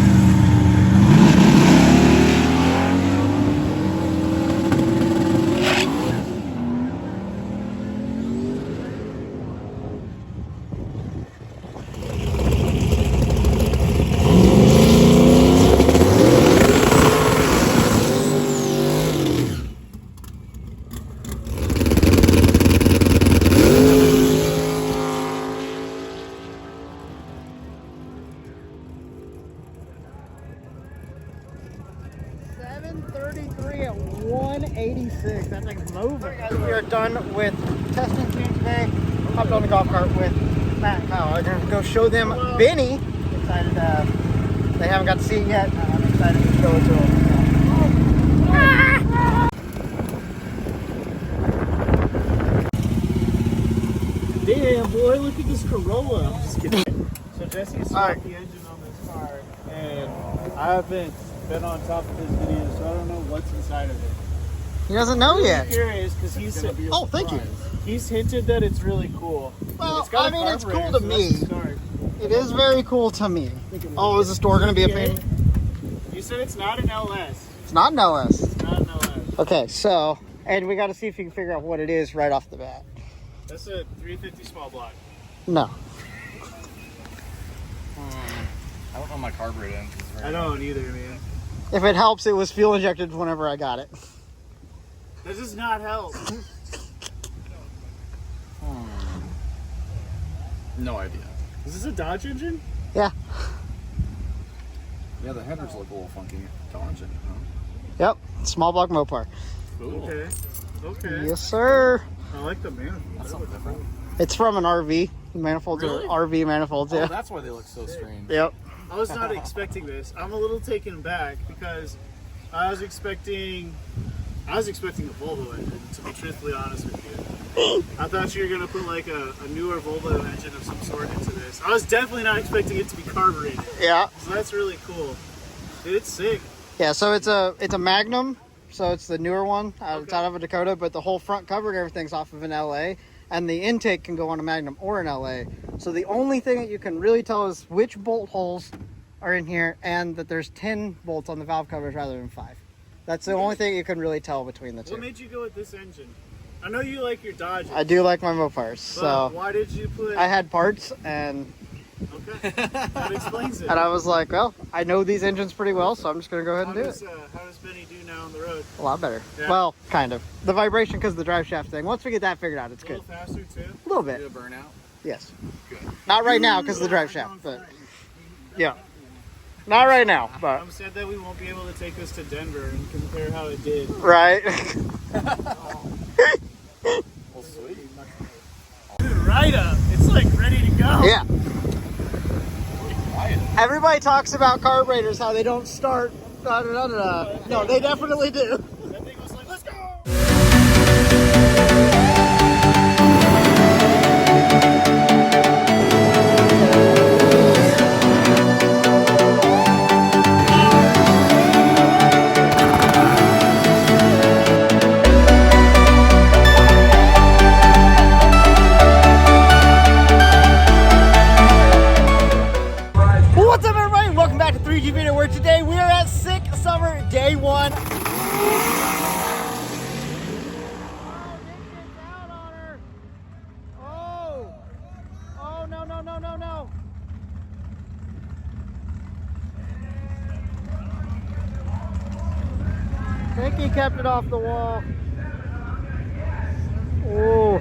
733 at 186. That thing's moving. Alright guys, we are done with testing team today. Hopped on the golf cart with Matt and Kyle. I'm going to go show them Benny. Excited they haven't got to see it yet. I'm excited to show it to them. Damn, boy, look at this Corolla. I'm just kidding. So Jesse swapped the engine on this car, and I haven't been on top of his video, so I don't know what's inside of it. He doesn't know yet. I'm curious because he's said, Oh, thank you. He's hinted that it's really cool. Well, It's got I a mean, it's cool carburetor, to so me. that's the start. It is very cool to me. Oh, is the store going to be a pain? You said it's not an LS. It's not an LS. It's not an LS. Okay, so, and we got to see if you can figure out what it is right off the bat. That's a 350 small block. No. I don't know my carburetor engine. I don't either, man. If it helps, it was fuel injected whenever I got it. That does not help. No idea. Is this a Dodge engine? Yeah. Yeah, the headers look a little funky. Dodge it, huh? Yep. Small block Mopar. Cool. Okay. Okay. Yes, sir. I like the manifold. That's something different. It's from an RV. Manifolds Really? are RV manifolds, Oh, yeah. that's why they look so strange. Yep. I was not expecting this. I'm a little taken back because I was expecting a Volvo engine, to be truthfully honest with you. I thought you were going to put like a newer Volvo engine of some sort into this. I was definitely not expecting it to be carbureted. Yeah. So that's really cool. Dude, it's sick. Yeah, so it's a Magnum. So it's the newer one. It's out of a Dakota, but the whole front cover and everything's off of an LA. And the intake can go on a Magnum or an LA. So the only thing that you can really tell is which bolt holes are in here and that there's 10 bolts on the valve covers rather than 5. That's the only thing you can really tell between the two. What made you go with this engine? I know you like your Dodge. I do like my Mopars, so why did you put... I had parts and Okay, that explains it. and I was like, well, I know these engines pretty well, so I'm just gonna go ahead and do it. How does Benny do now on the road? A lot better. Yeah. Well, kind of. The vibration because of the drive shaft thing. Once we get that figured out, it's A good. little faster too? A little bit. Did it burn out? Yes. Good. Not right now because of the drive shaft, but yeah. Not right now, but I'm sad that we won't be able to take this to Denver and compare how it did. right. Well, sweet. Dude, right up. It's like ready to go. Yeah. Everybody talks about carburetors, how they don't start. No, they definitely do. That thing was like, let's go. What's up, everybody? Welcome back to 3G Video, where today we are at Sick Summer Day 1. Oh, no, no, no, no, no. I think he kept it off the wall. Oh.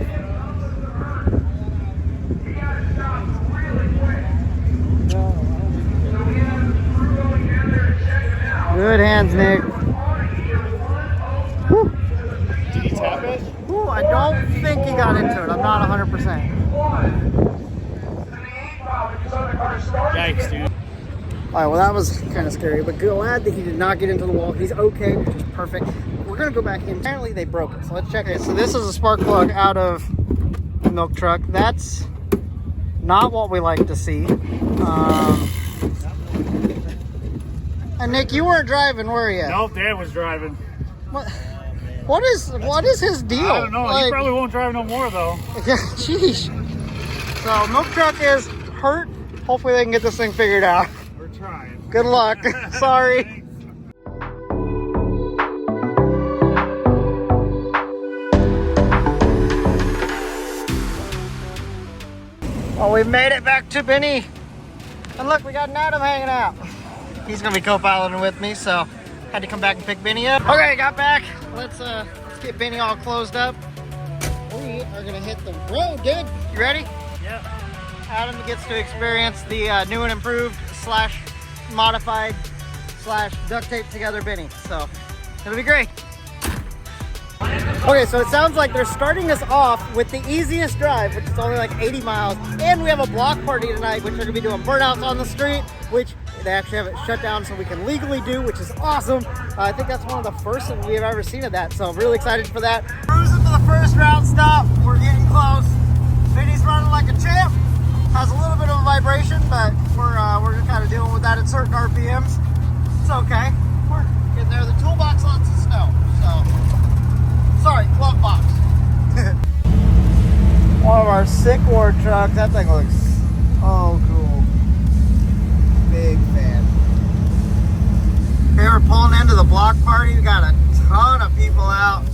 Good hands, Nick. Whew. Did he tap it? Ooh, I don't think he got into it. I'm not 100%. Yikes, dude. All right, well, that was kind of scary, but glad that he did not get into the wall. He's okay, which is perfect. We're going to go back in. Apparently, they broke it, so let's check it. So this is a spark plug out of the milk truck. That's not what we like to see. And Nick, you weren't driving, were you? Nope, Dad was driving. What is his deal? I don't know. He probably won't drive no more, though. Yeah, sheesh. So milk truck is hurt. Hopefully they can get this thing figured out. We're trying. Good luck. Sorry. Well, we made it back to Benny. And look, we got an Adam hanging out. He's gonna be co-piloting with me, so had to come back and pick Benny up. Okay, got back. Let's get Benny all closed up. We are gonna hit the road, dude. You ready? Yep. Adam gets to experience the new and improved slash modified slash duct tape together Benny. So it'll be great. Okay, so it sounds like they're starting us off with the easiest drive, which is only like 80 miles. And we have a block party tonight, which they're gonna be doing burnouts on the street, which they actually have it shut down so we can legally do, which is awesome. I think that's one of the first that we've ever seen of that, so I'm really excited for that. Cruising to the first route stop. We're getting close. Vinny's running like a champ. Has a little bit of a vibration, but we're just kind of dealing with that at certain RPMs. It's okay. We're getting there. The toolbox lots of snow, so sorry, glove box. One of our sick war trucks. That thing looks oh cool. Big fan. Hey, we're pulling into the block party. We got a ton of people out.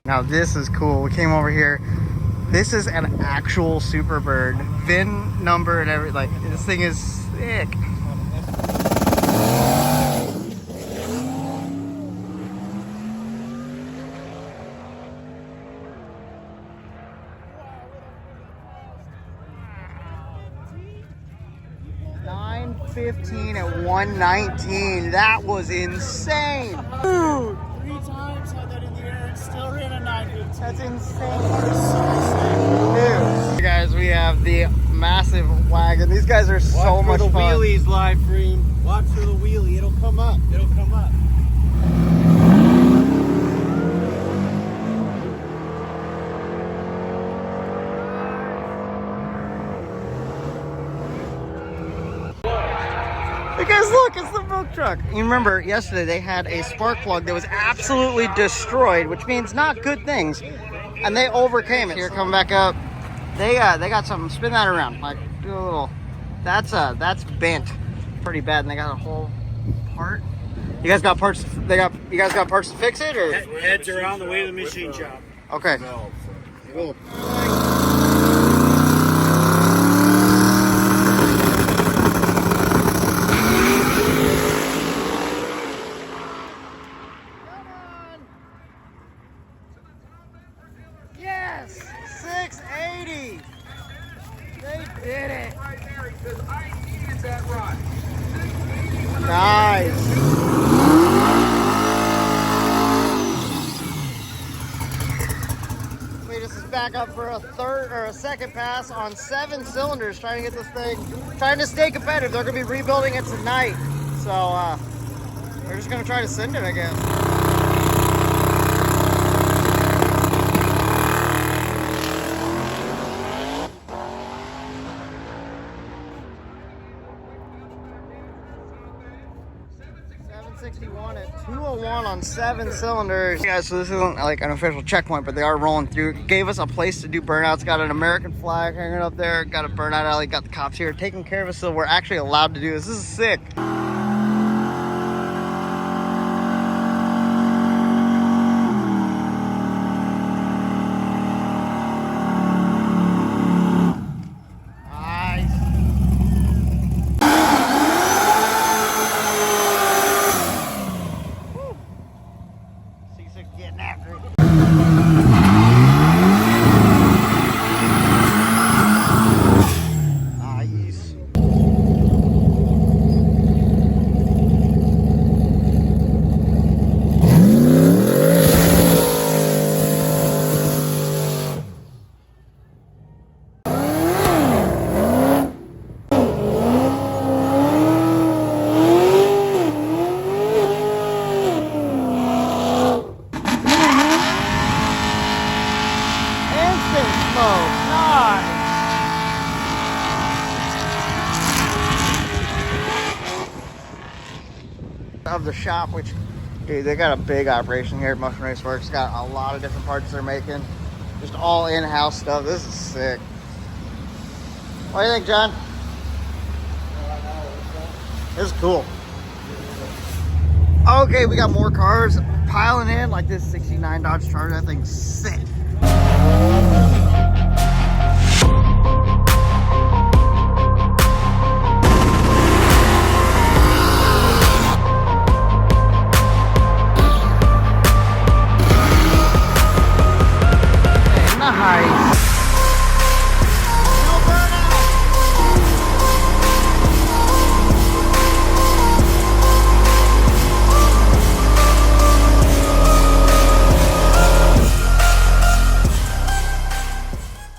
Now this is cool. We came over here. This is an actual Superbird. VIN number and everything. Like, this thing is sick. $915 at 119. That was insane. Dude. 3 times had that in the air and still ran a 915. That's insane. Dude. Guys, we have the massive wagon. These guys are so much fun. Watch for the wheelies, live stream. Watch for the wheelie. It'll come up. It'll come up. Because look, it's the milk truck. You remember yesterday they had a spark plug that was absolutely destroyed, which means not good things, and they overcame it. Here, coming back up, they got something. Spin that around, like do a little. That's bent pretty bad, and they got a whole part. You guys got parts? You guys got parts to fix it, or Heads are on the way to the machine shop. okay? Cool. Yes, 680. They did it. Nice. We just back up for a third or a second pass on 7 cylinders, trying to get this thing, trying to stay competitive. They're gonna be rebuilding it tonight, so we're just gonna try to send it, I guess. 61 at 201 on 7 cylinders. Yeah, so this isn't like an official checkpoint, but they are rolling through. Gave us a place to do burnouts. Got an American flag hanging up there. Got a burnout alley. Got the cops here taking care of us, so we're actually allowed to do this. This is sick. Getting after it. Nice. Of the shop, which, dude, they got a big operation here at Motion Race Works. Got a lot of different parts they're making, just all in-house stuff. This is sick. What do you think, John? This is cool. Okay, we got more cars piling in, like this 69 Dodge Charger. That thing's sick.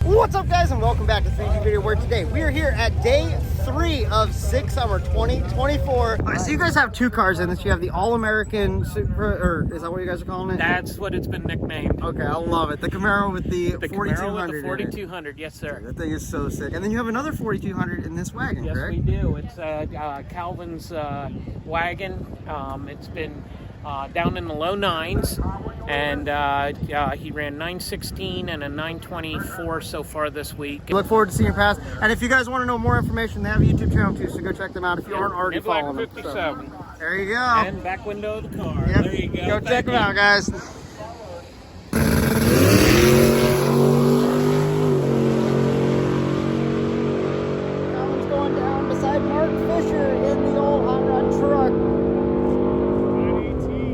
What's up, guys, and welcome back to 3G Video, where today we are here at day 3 of SIG Summer 2024. So you guys have 2 cars in this. You have the All-American Super, or is that what you guys are calling it? That's what it's been nicknamed. Okay, I love it. The Camaro with the Camaro 4200. with the 4200, yes sir. That thing is so sick. And then you have another 4200 in this wagon, yes, correct? Yes, we do. It's Calvin's wagon. It's been down in the low 9s, and he ran 916 and a 924 so far this week. Look forward to seeing your pass. And if you guys want to know more information, they have a YouTube channel too, so go check them out if you aren't already following them. 57. So, there you go. And back window of the car. Yep. There you go. Go check them out, guys. Calvin's going down beside Mark Fisher in the old hot rod truck.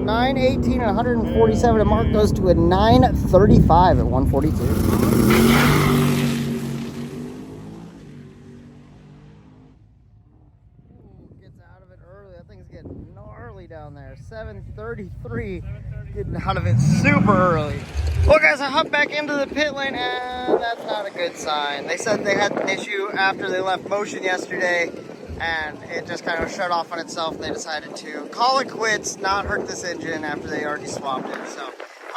918 and 147, and Mark goes to a 935 at 142. Getting gnarly down there. 733, getting out of it super early. Well, guys, I hopped back into the pit lane, and that's not a good sign. They said they had an issue after they left motion yesterday, and it just kind of shut off on itself, and they decided to call it quits, not hurt this engine after they already swapped it. So,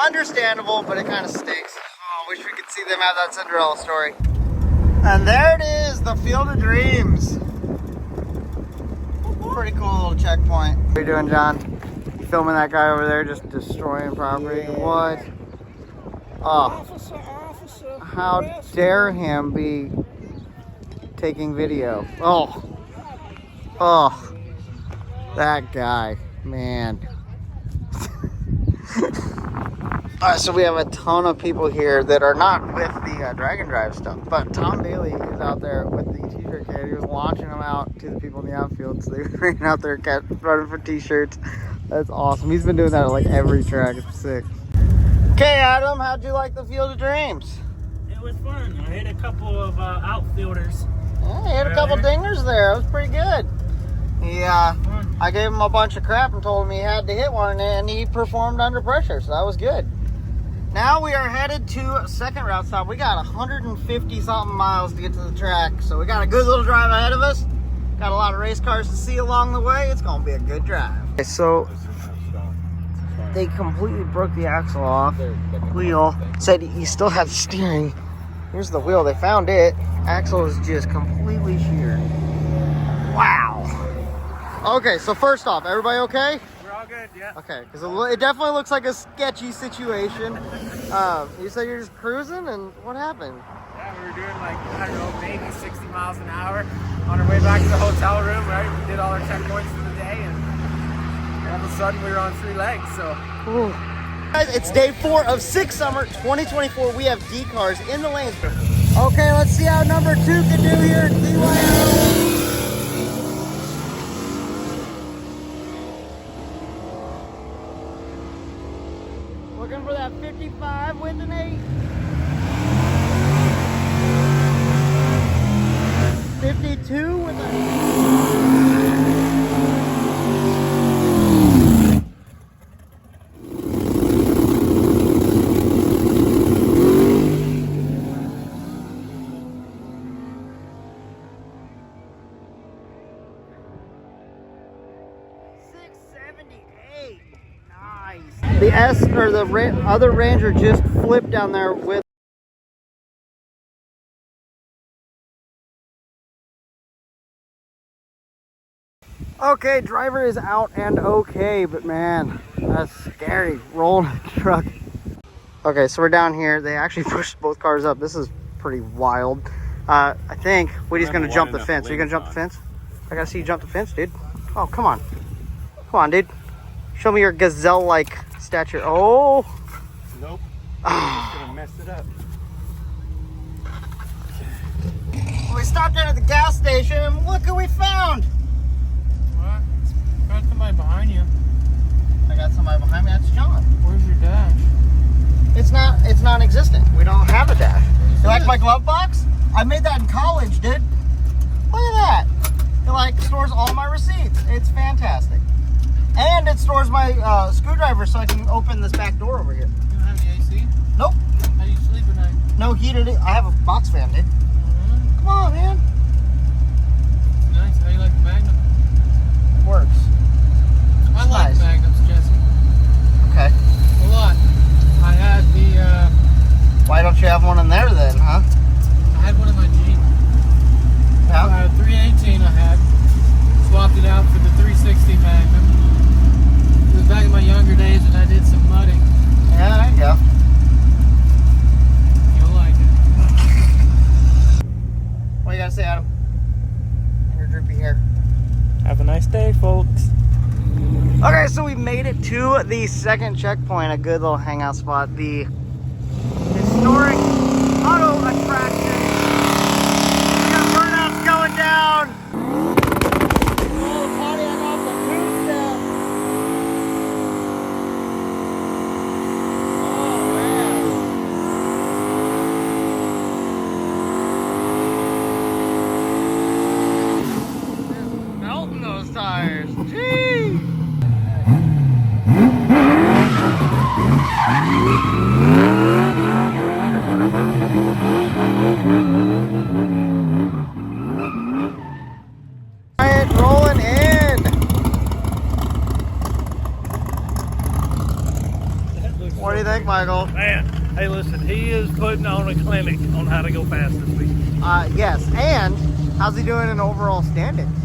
understandable, but it kind of stinks. Oh, I wish we could see them have that Cinderella story. And there it is, the Field of Dreams. pretty cool little checkpoint. What are you doing, John? You filming that guy over there just destroying property? Yeah. What? Oh. Officer, how dare him be taking video? Oh. Oh. That guy, man. Alright, so we have a ton of people here that are not with the drag and drive stuff, but Tom Bailey is out there with the t-shirt kid. He was launching them out to the people in the outfield, so they ran out there running for t-shirts. That's awesome. He's been doing that at like every track. It's sick. Okay, Adam, how'd you like the Field of Dreams? It was fun. I hit a couple of outfielders. Yeah, he had a couple dingers there. It was pretty good. I gave him a bunch of crap and told him he had to hit one, and he performed under pressure, so that was good. Now we are headed to a second route stop. We got 150 something miles to get to the track, so we got a good little drive ahead of us. Got a lot of race cars to see along the way. It's gonna be a good drive. Okay, so they completely broke the axle off. Wheel said he still had steering. Here's the wheel. They found it. Axle is just completely sheared. Wow. Okay, so first off, everybody okay? We're all good, yeah. Okay, because it definitely looks like a sketchy situation. You said you're just cruising, and what happened? Yeah, we were doing like, I don't know, maybe 60 miles an hour on our way back to the hotel room, right? We did all our checkpoints for the day, and all of a sudden we were on 3 legs, so. Ooh. Guys, it's day 4 of 6 Summer 2024. We have D cars in the lanes. Okay, let's see how number 2 can do here at BYO. Looking for that 55 with an 8. 52 with an 678. Nice. The S or the other Ranger just flipped down there with. Okay, driver is out and okay, but man, that's scary. Rolling a truck. Okay, so we're down here. They actually pushed both cars up. This is pretty wild. I think Woody's gonna jump the fence. Are you gonna jump the fence? I gotta see you jump the fence, dude. Oh, come on. Come on, dude. Show me your gazelle-like stature. Oh. Nope. I'm just gonna mess it up. We stopped in at the gas station and look what we found. What? Got somebody behind you. I got somebody behind me. That's John. Where's your dash? It's non-existent. We don't have a dash. You like my glove box? I made that in college, dude. Look at that. It like stores all my receipts. It's fantastic. And it stores my screwdriver so I can open this back door over here. You don't have the AC? Nope. How do you sleep at night? No heated. I have a box fan, dude. Come on, man. Nice. How do you like the Magnum? Works. I like nice. Magnums, Jesse. Okay. A lot. I had the... Why don't you have one in there then, huh? I had one in my Jeep. Yeah. I had a 318 I had. Swapped it out for the 360 Magnum. It was back in my younger days and I did some mudding. Yeah, there you go. You'll like it. What do you gotta say, Adam? And your droopy hair. Have a nice day, folks. Okay, so we made it to the second checkpoint, a good little hangout spot, the historic auto attraction. We got burnouts going down. Oh, Pontiac off the boot step. Oh, man. Melting those tires. Gee. Rolling in. What do you think, Michael? Man, hey, listen, he is putting on a clinic on how to go fast this week. Yes, and how's he doing in overall standings?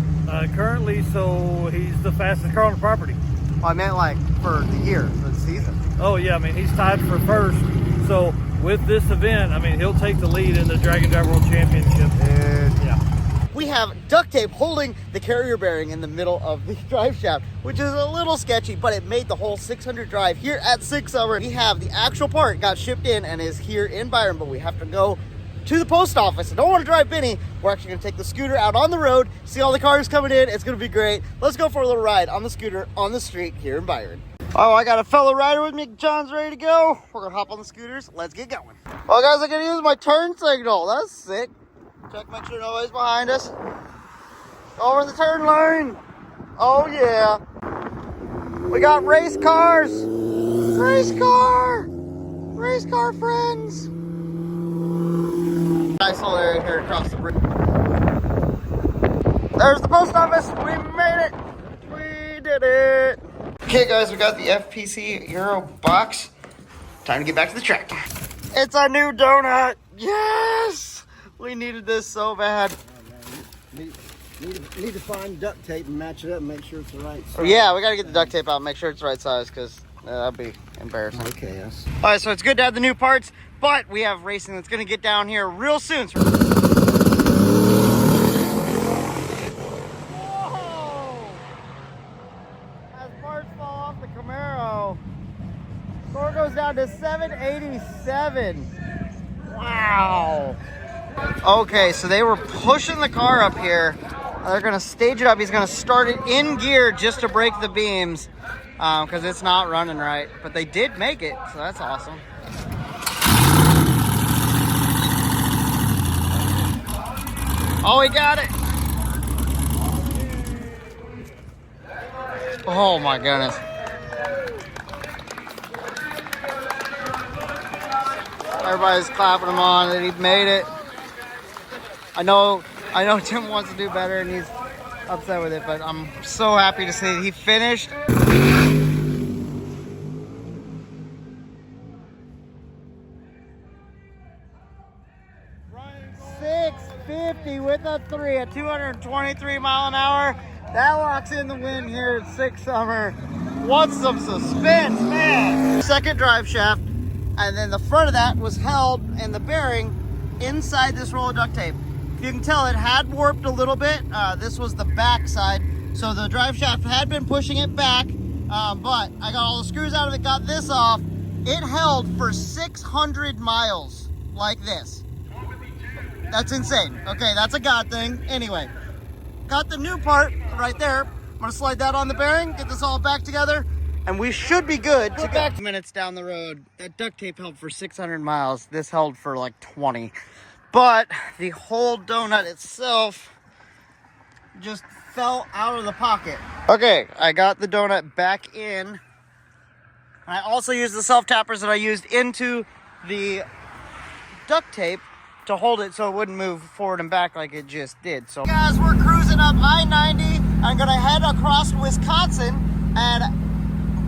Currently, so he's the fastest car on the property. Well, I meant like for the year, for the season. Oh yeah, I mean he's tied for first. So with this event, I mean he'll take the lead in the Dragon Drive World Championship. Yeah. We have duct tape holding the carrier bearing in the middle of the drive shaft, which is a little sketchy, but it made the whole 600 drive here at 6 Summer. We have the actual part got shipped in and is here in Byron, but we have to go to the post office. I don't want to drive Benny. We're actually going to take the scooter out on the road, see all the cars coming in. It's going to be great. Let's go for a little ride on the scooter on the street here in Byron. Oh, I got a fellow rider with me. John's ready to go. We're going to hop on the scooters. Let's get going. Well, guys, I'm going to use my turn signal. That's sick. Check, make sure nobody's behind us. Over the turn lane. Oh, yeah. We got race cars. Race car. Race car friends. Nice little area here across the bridge. There's the post office. We made it. We did it. Okay, guys, we got the FPC Euro box. Time to get back to the track. It's a new donut. Yes! We needed this so bad. Need to find duct tape and match it up and make sure it's the right size. Yeah, we got to get the duct tape out and make sure it's the right size because that'd be embarrassing. Okay, yes. All right, so it's good to have the new parts, but we have racing that's going to get down here real soon. Whoa! As parts fall off the Camaro, score goes down to 787. Wow. Okay, so they were pushing the car up here. They're going to stage it up. He's going to start it in gear just to break the beams because it's not running right. But they did make it, so that's awesome. Oh, he got it. Oh, my goodness. Everybody's clapping him on that he made it. I know Tim wants to do better and he's upset with it, but I'm so happy to see that he finished. 650 with a 3 at 223 mile an hour. That locks in the win here at 6 Summer. What's some suspense, man? Second drive shaft, and then the front of that was held in the bearing inside this roll of duct tape. If you can tell, it had warped a little bit. This was the back side, so the drive shaft had been pushing it back, but I got all the screws out of it, got this off. It held for 600 miles like this. That's insane. Okay, that's a God thing. Anyway, got the new part right there. I'm gonna slide that on the bearing, get this all back together, and we should be good to go. Minutes down the road, that duct tape held for 600 miles. This held for like 20. But the whole donut itself just fell out of the pocket. Okay, I got the donut back in. I also used the self-tappers that I used into the duct tape to hold it so it wouldn't move forward and back like it just did. So guys, we're cruising up I-90. I'm gonna head across Wisconsin and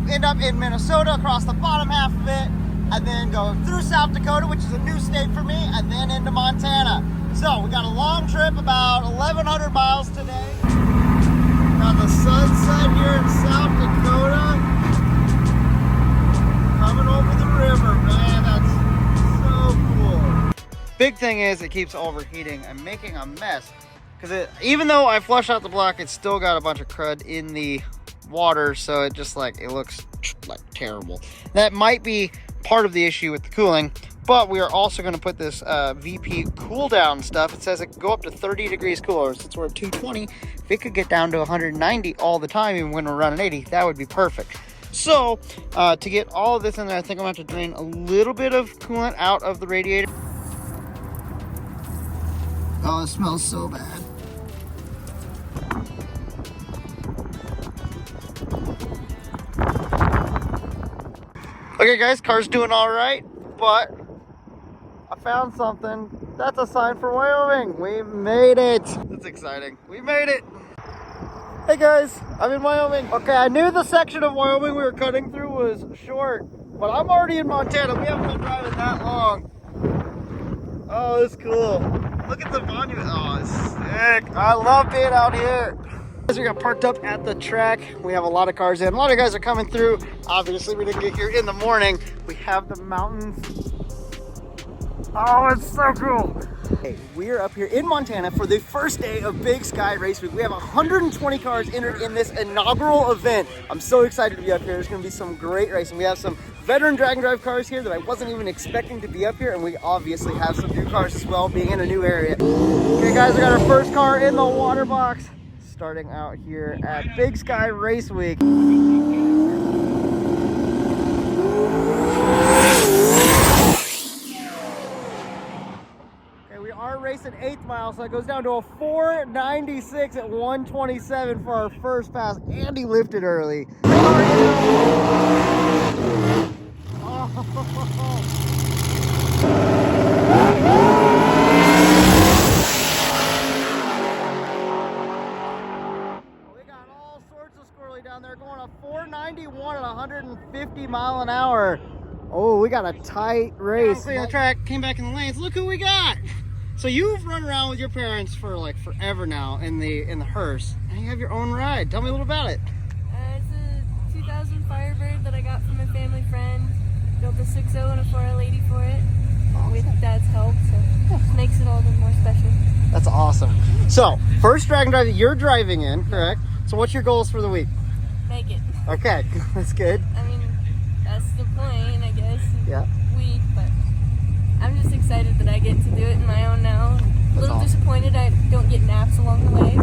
end up in Minnesota across the bottom half of it, and then go through South Dakota, which is a new state for me, and then into Montana. So we got a long trip, about 1,100 miles today. Got the sunset here in South Dakota. Coming over the river, man, that's so cool. Big thing is it keeps overheating and making a mess. Because even though I flushed out the block, it's still got a bunch of crud in the water, so it just like, it looks like terrible. That might be part of the issue with the cooling, but we are also going to put this VP cool down stuff. It says it can go up to 30 degrees cooler. Since we're at 220, if it could get down to 190 all the time, even when we're running 80, that would be perfect. So to get all of this in there, I think I'm going to have to drain a little bit of coolant out of the radiator. Oh, it smells so bad. Okay guys, car's doing all right, but I found something. That's a sign for Wyoming. We made it. That's exciting. We made it. Hey guys, I'm in Wyoming. Okay, I knew the section of Wyoming we were cutting through was short, but I'm already in Montana. We haven't been driving that long. Oh, it's cool. Look at the monument. Oh, it's sick. I love being out here. As we got parked up at the track, we have a lot of cars in. A lot of guys are coming through. Obviously, we didn't get here in the morning. We have the mountains. Oh, it's so cool. Hey, we're up here in Montana for the first day of Big Sky Race Week. We have 120 cars entered in this inaugural event. I'm so excited to be up here. There's gonna be some great racing. We have some veteran drag and drive cars here that I wasn't even expecting to be up here, and we obviously have some new cars as well, being in a new area. Okay guys, we got our first car in the water box, starting out here at Big Sky Race Week. We are racing 8th mile, so it goes down to a 496 at 127 for our first pass. Andy lifted early. We got all sorts of squirrely down there, going a 491 at 150 mile an hour. Oh, we got a tight race. Clear the track, came back in the lanes. Look who we got. So you've run around with your parents for like forever now in the hearse, and you have your own ride. Tell me a little about it. It's a 2000 Firebird that I got from a family friend. Built a 6.0 and a 4L80 for it with Dad's help, so it makes it all the more special. That's awesome. So first drag and drive that you're driving in, correct? So what's your goals for the week? Make it. Okay, that's good. I mean, that's the point, I guess. Yeah. Week, but I'm just excited that I get to do it in my own now. A little disappointed I don't get naps along the way.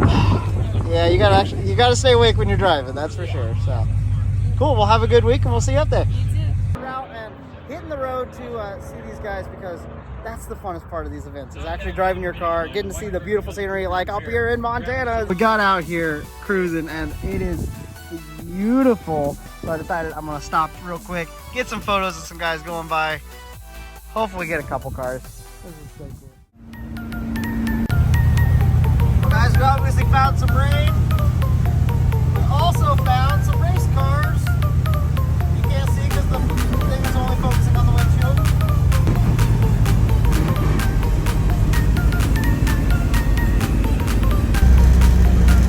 Yeah, you gotta stay awake when you're driving. That's for sure. So cool. We'll have a good week, and we'll see you up there. You too. Out and hitting the road to see these guys, because that's the funnest part of these events, is actually driving your car, getting to see the beautiful scenery like up here in Montana. We got out here cruising, and it is beautiful. So I decided I'm gonna stop real quick, get some photos of some guys going by. Hopefully get a couple cars. This is so cool. Guys, we obviously found some rain. We also found some race cars. You can't see because the thing is only focusing on the windshield.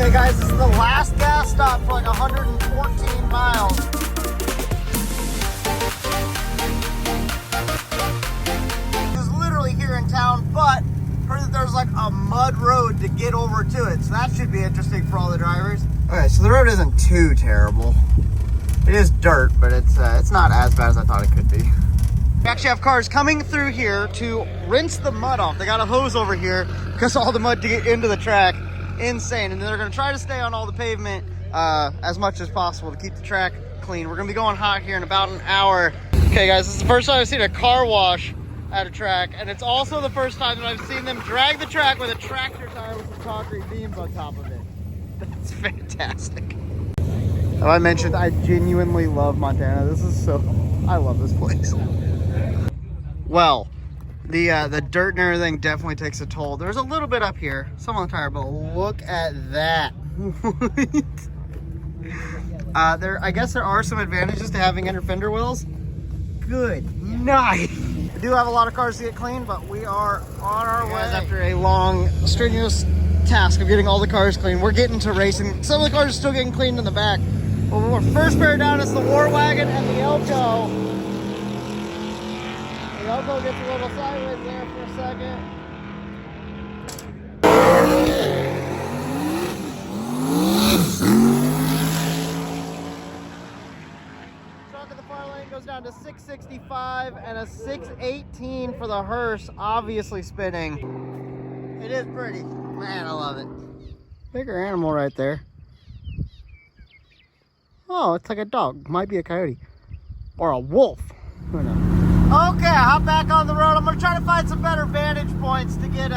Okay guys, this is the last gas stop for like 114 miles. Here in town, but heard that there's like a mud road to get over to it, so that should be interesting for all the drivers. Okay, so the road isn't too terrible. It is dirt, but it's not as bad as I thought it could be. We actually have cars coming through here to rinse the mud off. They got a hose over here because all the mud to get into the track. Insane. And they're going to try to stay on all the pavement as much as possible to keep the track clean. We're going to be going hot here in about an hour. Okay guys, this is the first time I've seen a car wash at a track, and it's also the first time that I've seen them drag the track with a tractor tire with some concrete beams on top of it. That's fantastic. Have I mentioned I genuinely love Montana? This is so, I love this place. Well, the dirt and everything definitely takes a toll. There's a little bit up here, some on the tire, but look at that. I guess there are some advantages to having inner fender wells. Good night. We do have a lot of cars to get clean, but we are on our way. After a long, strenuous task of getting all the cars clean, we're getting to racing. Some of the cars are still getting cleaned in the back. But we're first pair down is the War Wagon and the Elko. The Elko gets a little sideways there for a second. Goes down to 665 and a 618 for the hearse, obviously spinning. It is pretty. Man, I love it. Bigger animal right there. Oh, it's like a dog. Might be a coyote. Or a wolf. Who knows? Okay, hop back on the road. I'm going to try to find some better vantage points to get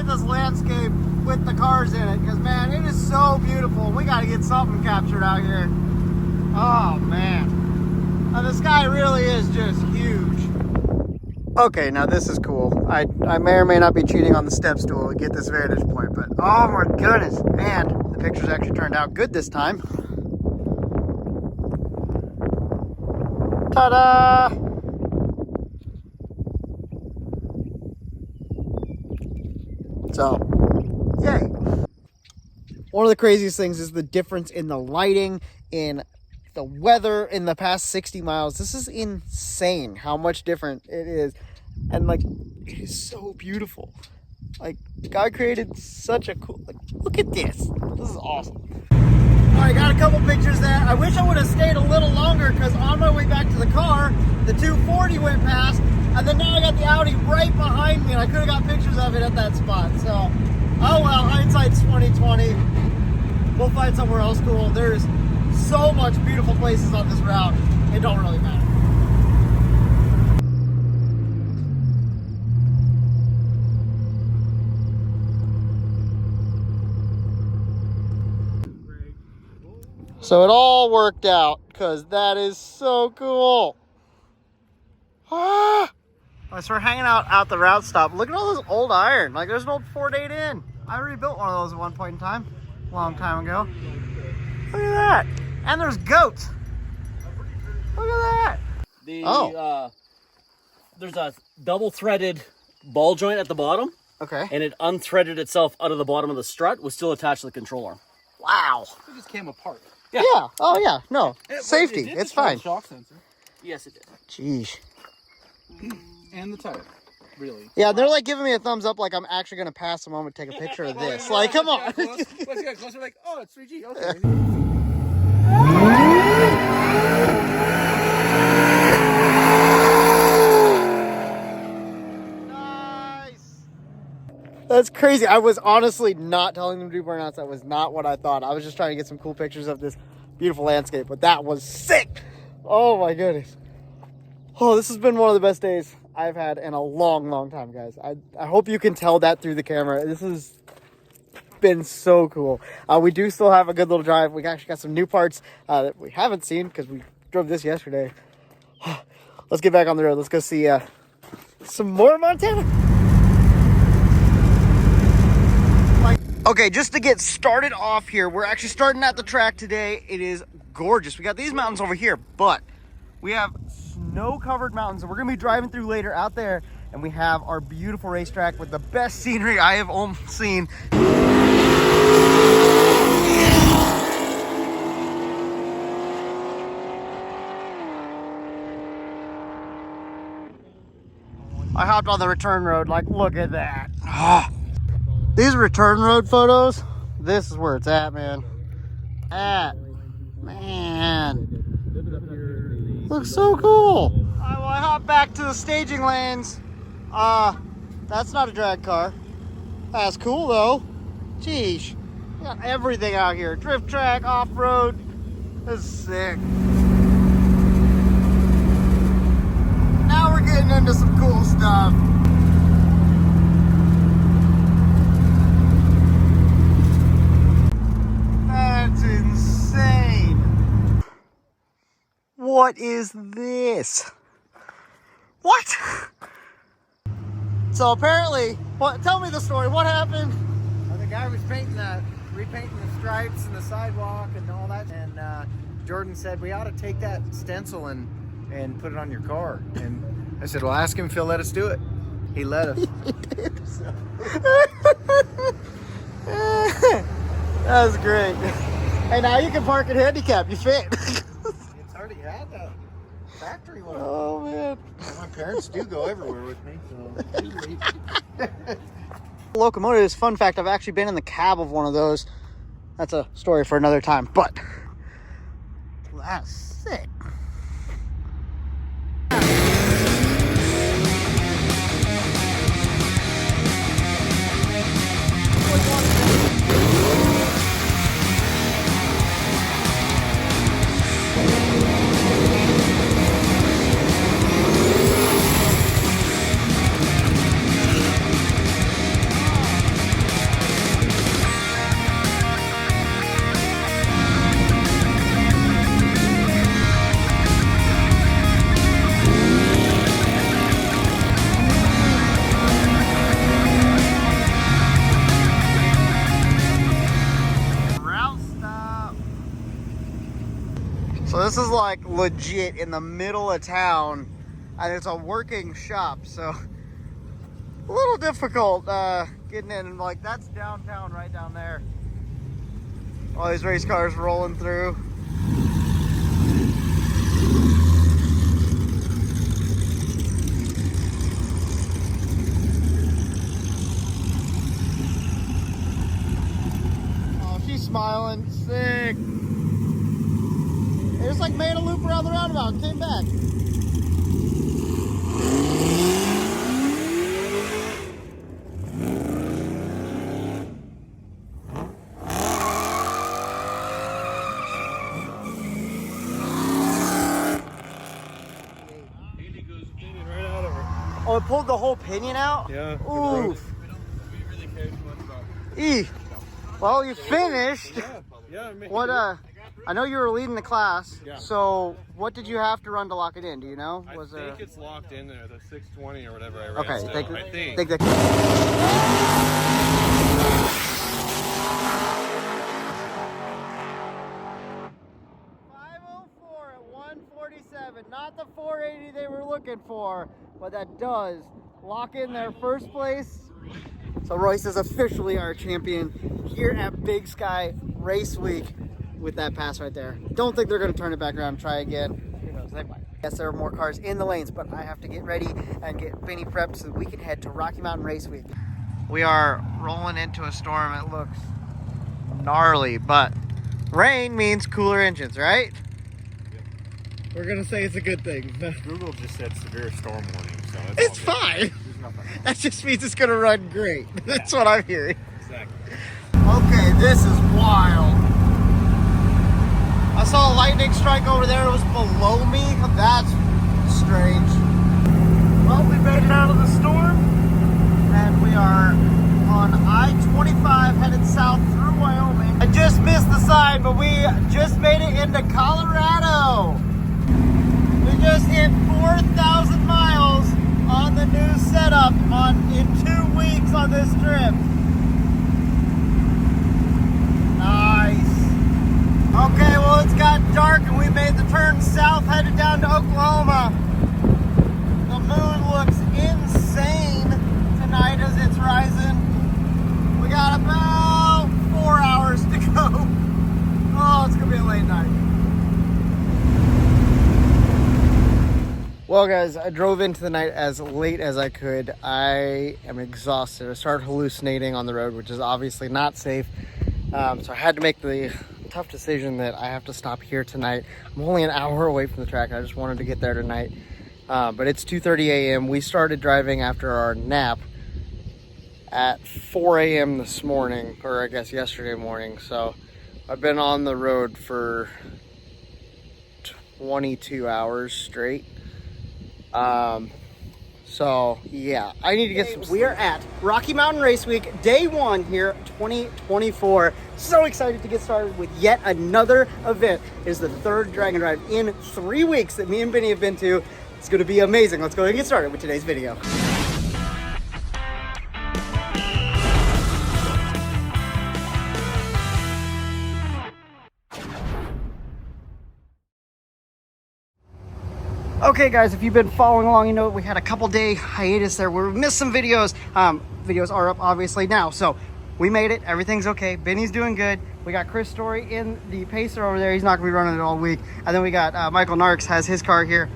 this landscape with the cars in it. Because, man, it is so beautiful. We got to get something captured out here. Oh, man. And the sky really is just huge. Okay, now this is cool. I may or may not be cheating on the step stool to get this vantage point, but oh my goodness. And the pictures actually turned out good this time. Ta-da! So, yay. One of the craziest things is the difference in the lighting, in the weather in the past 60 miles. This is insane how much different it is. And like, it is so beautiful. Like, God created such a cool, like, look at this. This is awesome. All right, got a couple pictures there. I wish I would have stayed a little longer because on my way back to the car, the 240 went past, and then now I got the Audi right behind me, and I could have got pictures of it at that spot. So, oh well, hindsight's 2020. We'll find somewhere else cool. There's so much beautiful places on this route. It don't really matter. So it all worked out because that is so cool. Ah! So we're hanging out the route stop. Look at all this old iron. Like, there's an old Ford 8 in. I rebuilt one of those at one point in time, a long time ago. Look at that. And there's goats. Look at that. There's a double threaded ball joint at the bottom. Okay. And it unthreaded itself out of the bottom of the strut, was still attached to the control arm. Wow. It just came apart. Yeah. Oh, yeah. No. Safety. It's fine. Shock sensor. Yes, it did. Jeez. And the tire. Really. Yeah, they're like giving me a thumbs up like I'm actually going to pass a moment, take a picture of this. Like, come on. Let's get closer. Like, oh, it's 3G. Okay. Nice. That's crazy. I was honestly not telling them to do burnouts. That was not what I thought. I was just trying to get some cool pictures of this beautiful landscape, but that was sick. Oh my goodness. Oh, this has been one of the best days I've had in a long, long time, guys. I hope you can tell that through the camera. This has been so cool. We do still have a good little drive. We actually got some new parts that we haven't seen because we drove this yesterday. Let's get back on the road. Let's go see some more Montana. Okay, just to get started off here, we're actually starting at the track today. It is gorgeous. We got these mountains over here, but we have snow-covered mountains that we're going to be driving through later out there, and we have our beautiful racetrack with the best scenery I have seen. I hopped on the return road, like, look at that. These return road photos, this is where it's at, man. Man. Looks so cool. I hop back to the staging lanes. That's not a drag car. That's cool though. Jeez. We got everything out here. Drift track, off-road. This is sick. Now we're getting into some cool stuff. That's insane. What is this? What? So apparently, tell me the story. What happened? The guy was repainting the stripes and the sidewalk and all that, and Jordan said we ought to take that stencil and put it on your car. And I said, well, ask him if he'll let us do it. He let us. He did. That was great. Hey, now you can park at handicap. You fit. It's already had a factory one. Oh man. My parents do go everywhere with me, so. Locomotives, fun fact, I've actually been in the cab of one of those. That's a story for another time, but that's sick. So this is like legit in the middle of town, and it's a working shop, so a little difficult getting in. Like, that's downtown right down there. All these race cars rolling through. Oh, she's smiling. Sick. It just like made a loop around the roundabout and came back. Oh, it pulled the whole pinion out? Yeah. Oof. Well, you finished. Yeah. What, I know you were leading the class. Yeah. So, what did you have to run to lock it in? Do you know? I think it's locked in there, the 620 or whatever I ran. Okay, still, I think. Think that... 504 at 147, not the 480 they were looking for, but that does lock in their first place. So Royce is officially our champion here at Big Sky Race Week with that pass right there. Don't think they're going to turn it back around and try again. Who knows, they might. Yes, there are more cars in the lanes, but I have to get ready and get Benny prepped so that we can head to Rocky Mountain Race Week. We are rolling into a storm. It looks gnarly, but rain means cooler engines, right? Yep. We're gonna say it's a good thing. Google just said severe storm warning, so it's fine. That just means it's gonna run great. That's what I'm hearing. Exactly. Okay, this is wild. I saw a lightning strike over there. It was below me. That's strange. Well, we made it out of the storm, and we are on I-25 headed south through Wyoming. I just missed the sign, but we just made it into Colorado. We just hit 4,000 miles on the new setup in 2 weeks on this trip. Nice. Okay, well, it's got dark and we made the turn south, headed down to Oklahoma. The moon looks insane tonight as it's rising. We got about 4 hours to go. Oh, it's gonna be a late night. Well, guys, I drove into the night as late as I could. I am exhausted. I started hallucinating on the road, which is obviously not safe. So I had to make the tough decision that I have to stop here tonight. I'm only an hour away from the track. I just wanted to get there tonight. But it's 2:30 a.m. We started driving after our nap at 4 a.m. this morning, or I guess yesterday morning. So I've been on the road for 22 hours straight. So yeah, I need to get some sleep. We are at Rocky Mountain Race Week, day 1 here, 2024. So excited to get started with yet another event. It is the 3rd Dragon Drive in 3 weeks that me and Benny have been to. It's going to be amazing. Let's go ahead and get started with today's video. Okay guys, if you've been following along, you know we had a couple day hiatus there where we missed some videos. Videos are up obviously now, so we made it. Everything's okay. Benny's doing good. We got Chris Story in the Pacer over there. He's not gonna be running it all week. And then we got Michael Narks has his car here.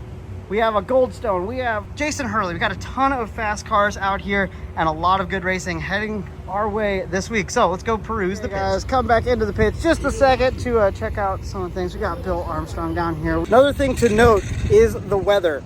We have a Goldstone. We have Jason Hurley. We got a ton of fast cars out here and a lot of good racing heading our way this week. So let's go peruse the pits. Guys, come back into the pits just a second to check out some of the things. We got Bill Armstrong down here. Another thing to note is the weather.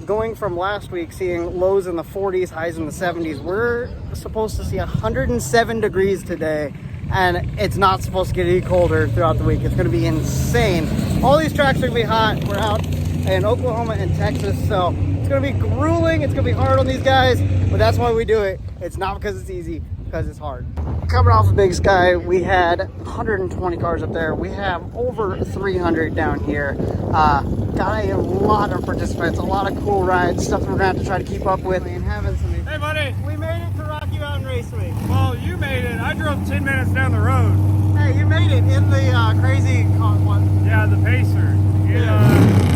Going from last week, seeing lows in the 40s, highs in the 70s, we're supposed to see 107 degrees today, and it's not supposed to get any colder throughout the week. It's going to be insane. All these tracks are going to be hot. We're out in Oklahoma and Texas, so it's going to be grueling. It's going to be hard on these guys, but that's why we do it. It's not because it's easy, because it's hard. Coming off of Big Sky, we had 120 cars up there. We have over 300 down here. Got a lot of participants, a lot of cool rides, stuff that we're going to have to try to keep up with. And having some... Hey, buddy. We made it to Rocky Mountain Race Week. Well, you made it. I drove 10 minutes down the road. Hey, you made it in the crazy one. Yeah, the Pacer.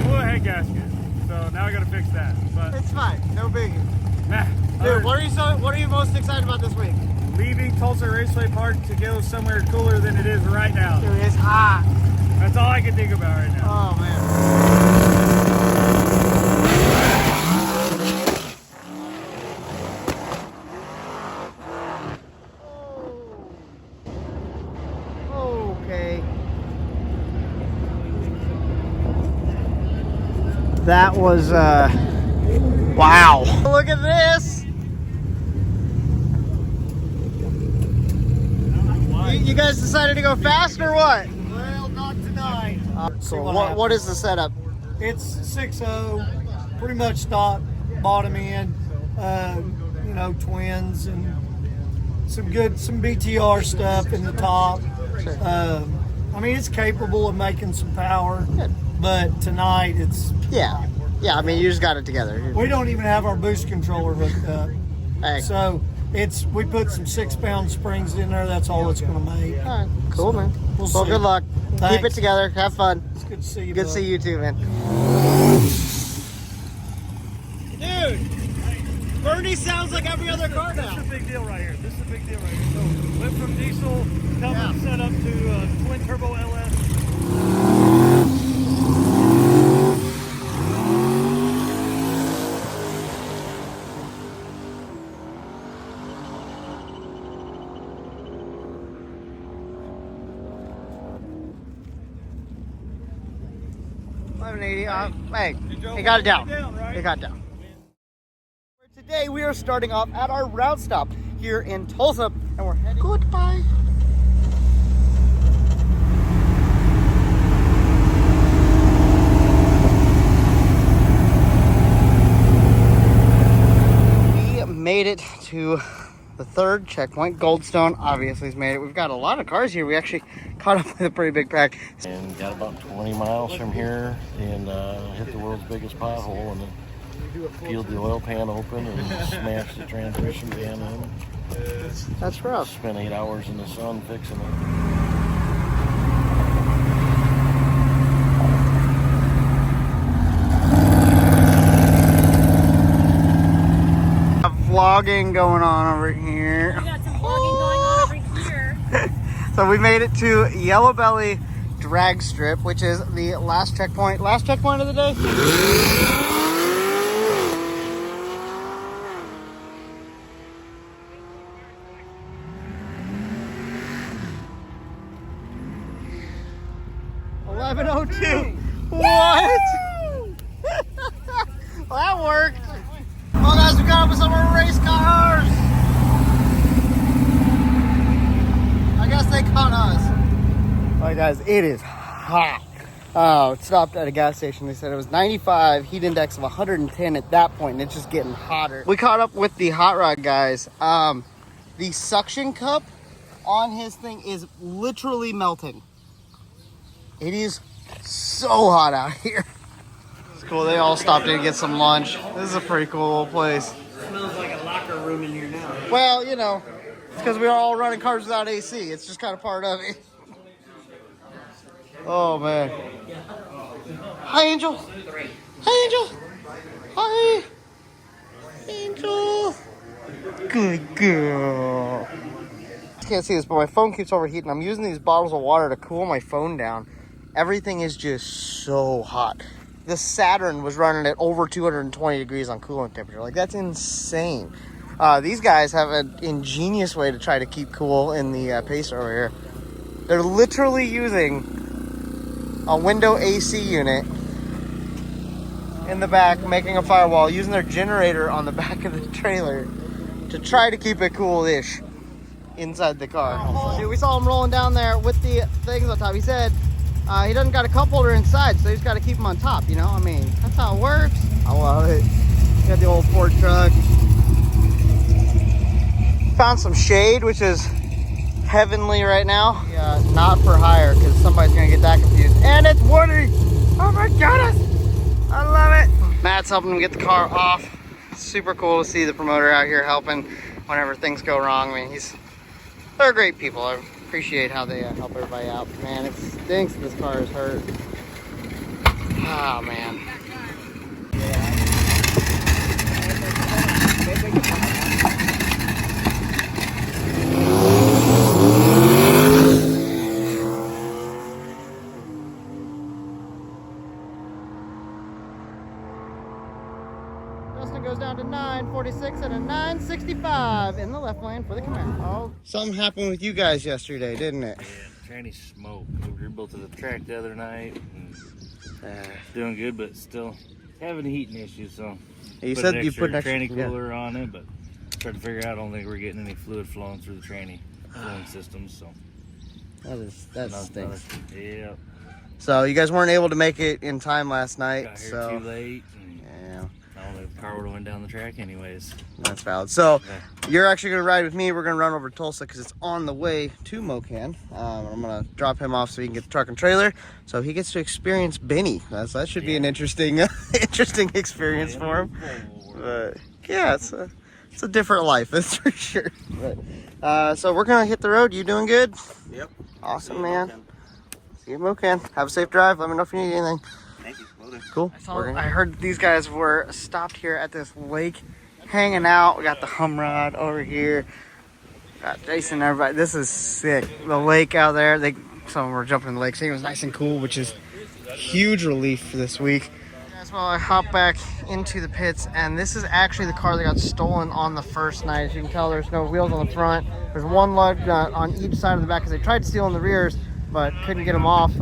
Blew a head gasket. So now I got to fix that. But it's fine. No biggie. Nah, Dude, what are you most excited about this week? leaving Tulsa Raceway Park to go somewhere cooler than it is right now. It is hot. That's all I can think about right now. Oh man. Okay. That was wow. Look at this. You guys decided to go fast or what? Well, not tonight. So what is the setup? It's 6.0, pretty much top, bottom end, you know, twins and some BTR stuff in the top. Sure. I mean, it's capable of making some power, Good. but tonight it's... Yeah. I mean, you just got it together. We don't even have our boost controller hooked up. Hey. So we put some 6-pound springs in there. That's all it's going to make. All right. Cool, man. We'll Well, see. good luck. Keep it Thanks. together. Have fun. It's good to see you. Good to bud. see you too, man. Dude, Bernie sounds like every other car now. This is a big deal right here. So went from diesel, coming set up to twin turbo LS. Hey, he got it down. He got it down. Today we are starting off at our route stop here in Tulsa, and we're heading. Goodbye. We made it to the third checkpoint. Goldstone obviously has made it. We've got a lot of cars here. We actually caught up with a pretty big pack. And got about 20 miles from here and hit the world's biggest pothole and then peeled the oil pan open and smashed the transmission pan in. That's rough. Spent 8 hours in the sun fixing it. Vlogging going on over here. We got some vlogging going on over here. So we made it to Yellow Belly Drag Strip, which is the last checkpoint. Last checkpoint of the day? $11:02. What? Well, that worked. Well, guys, we got up with some of our race cars. I guess they caught us. All right, guys, it is hot. It stopped at a gas station. They said it was 95, heat index of 110 at that point, and it's just getting hotter. We caught up with the hot rod guys. The suction cup on his thing is literally melting. It is so hot out here. It's cool. They all stopped in to get some lunch. This is a pretty cool little place. It smells like a locker room in here now. Well, you know, it's because we are all running cars without AC. It's just kind of part of it. Oh, man. Hi, Angel. Hi, Angel. Hi. Angel. Good girl. You can't see this, but my phone keeps overheating. I'm using these bottles of water to cool my phone down. Everything is just so hot. The Saturn was running at over 220 degrees on coolant temperature. Like, that's insane. These guys have an ingenious way to try to keep cool in the Pacer over here. They're literally using a window AC unit in the back, making a firewall, using their generator on the back of the trailer to try to keep it cool-ish inside the car. Dude, we saw him rolling down there with the things on top. He said he doesn't got a cup holder inside, so he's got to keep them on top, you know? I mean, that's how it works. I love it. Got the old Ford truck. Found some shade, which is heavenly right now. Not for hire, because somebody's going to get that confused. And it's Woody! Oh my goodness! I love it! Matt's helping him get the car off. Super cool to see the promoter out here helping whenever things go wrong. I mean, they're great people. I appreciate how they help everybody out. Man, it stinks this car is hurt. Oh, man. 45 in the left lane for the Camaro. Something happened with you guys yesterday, didn't it? Yeah, tranny smoke. We were both to the track the other night. And, doing good, but still having heating issues. So You said you put an extra tranny cooler on it, but trying to figure out. I don't think we're getting any fluid flowing through the tranny cooling systems. So that stinks. Yeah. So you guys weren't able to make it in time last night. Got here so too late. And I don't know if the car would have went down the track anyways. That's valid. So you're actually going to ride with me. We're going to run over to Tulsa because it's on the way to Mocan. I'm going to drop him off so he can get the truck and trailer. So he gets to experience Benny. That should be an interesting interesting experience for him. But yeah, it's a different life, that's for sure. But, so we're going to hit the road. You doing good? Yep. Awesome, man. See you at Mocan. Have a safe drive. Let me know if you need anything. Thank you. Will do. Cool. I heard these guys were stopped here at this lake, hanging out. We got the Humrod over here. Got Jason and everybody. This is sick. The lake out there. Some of them were jumping in the lake. Saying it was nice and cool, which is huge relief for this week. As well, I hop back into the pits, and this is actually the car that got stolen on the first night. As you can tell, there's no wheels on the front. There's one lug on each side of the back because they tried stealing the rears, but couldn't get them off.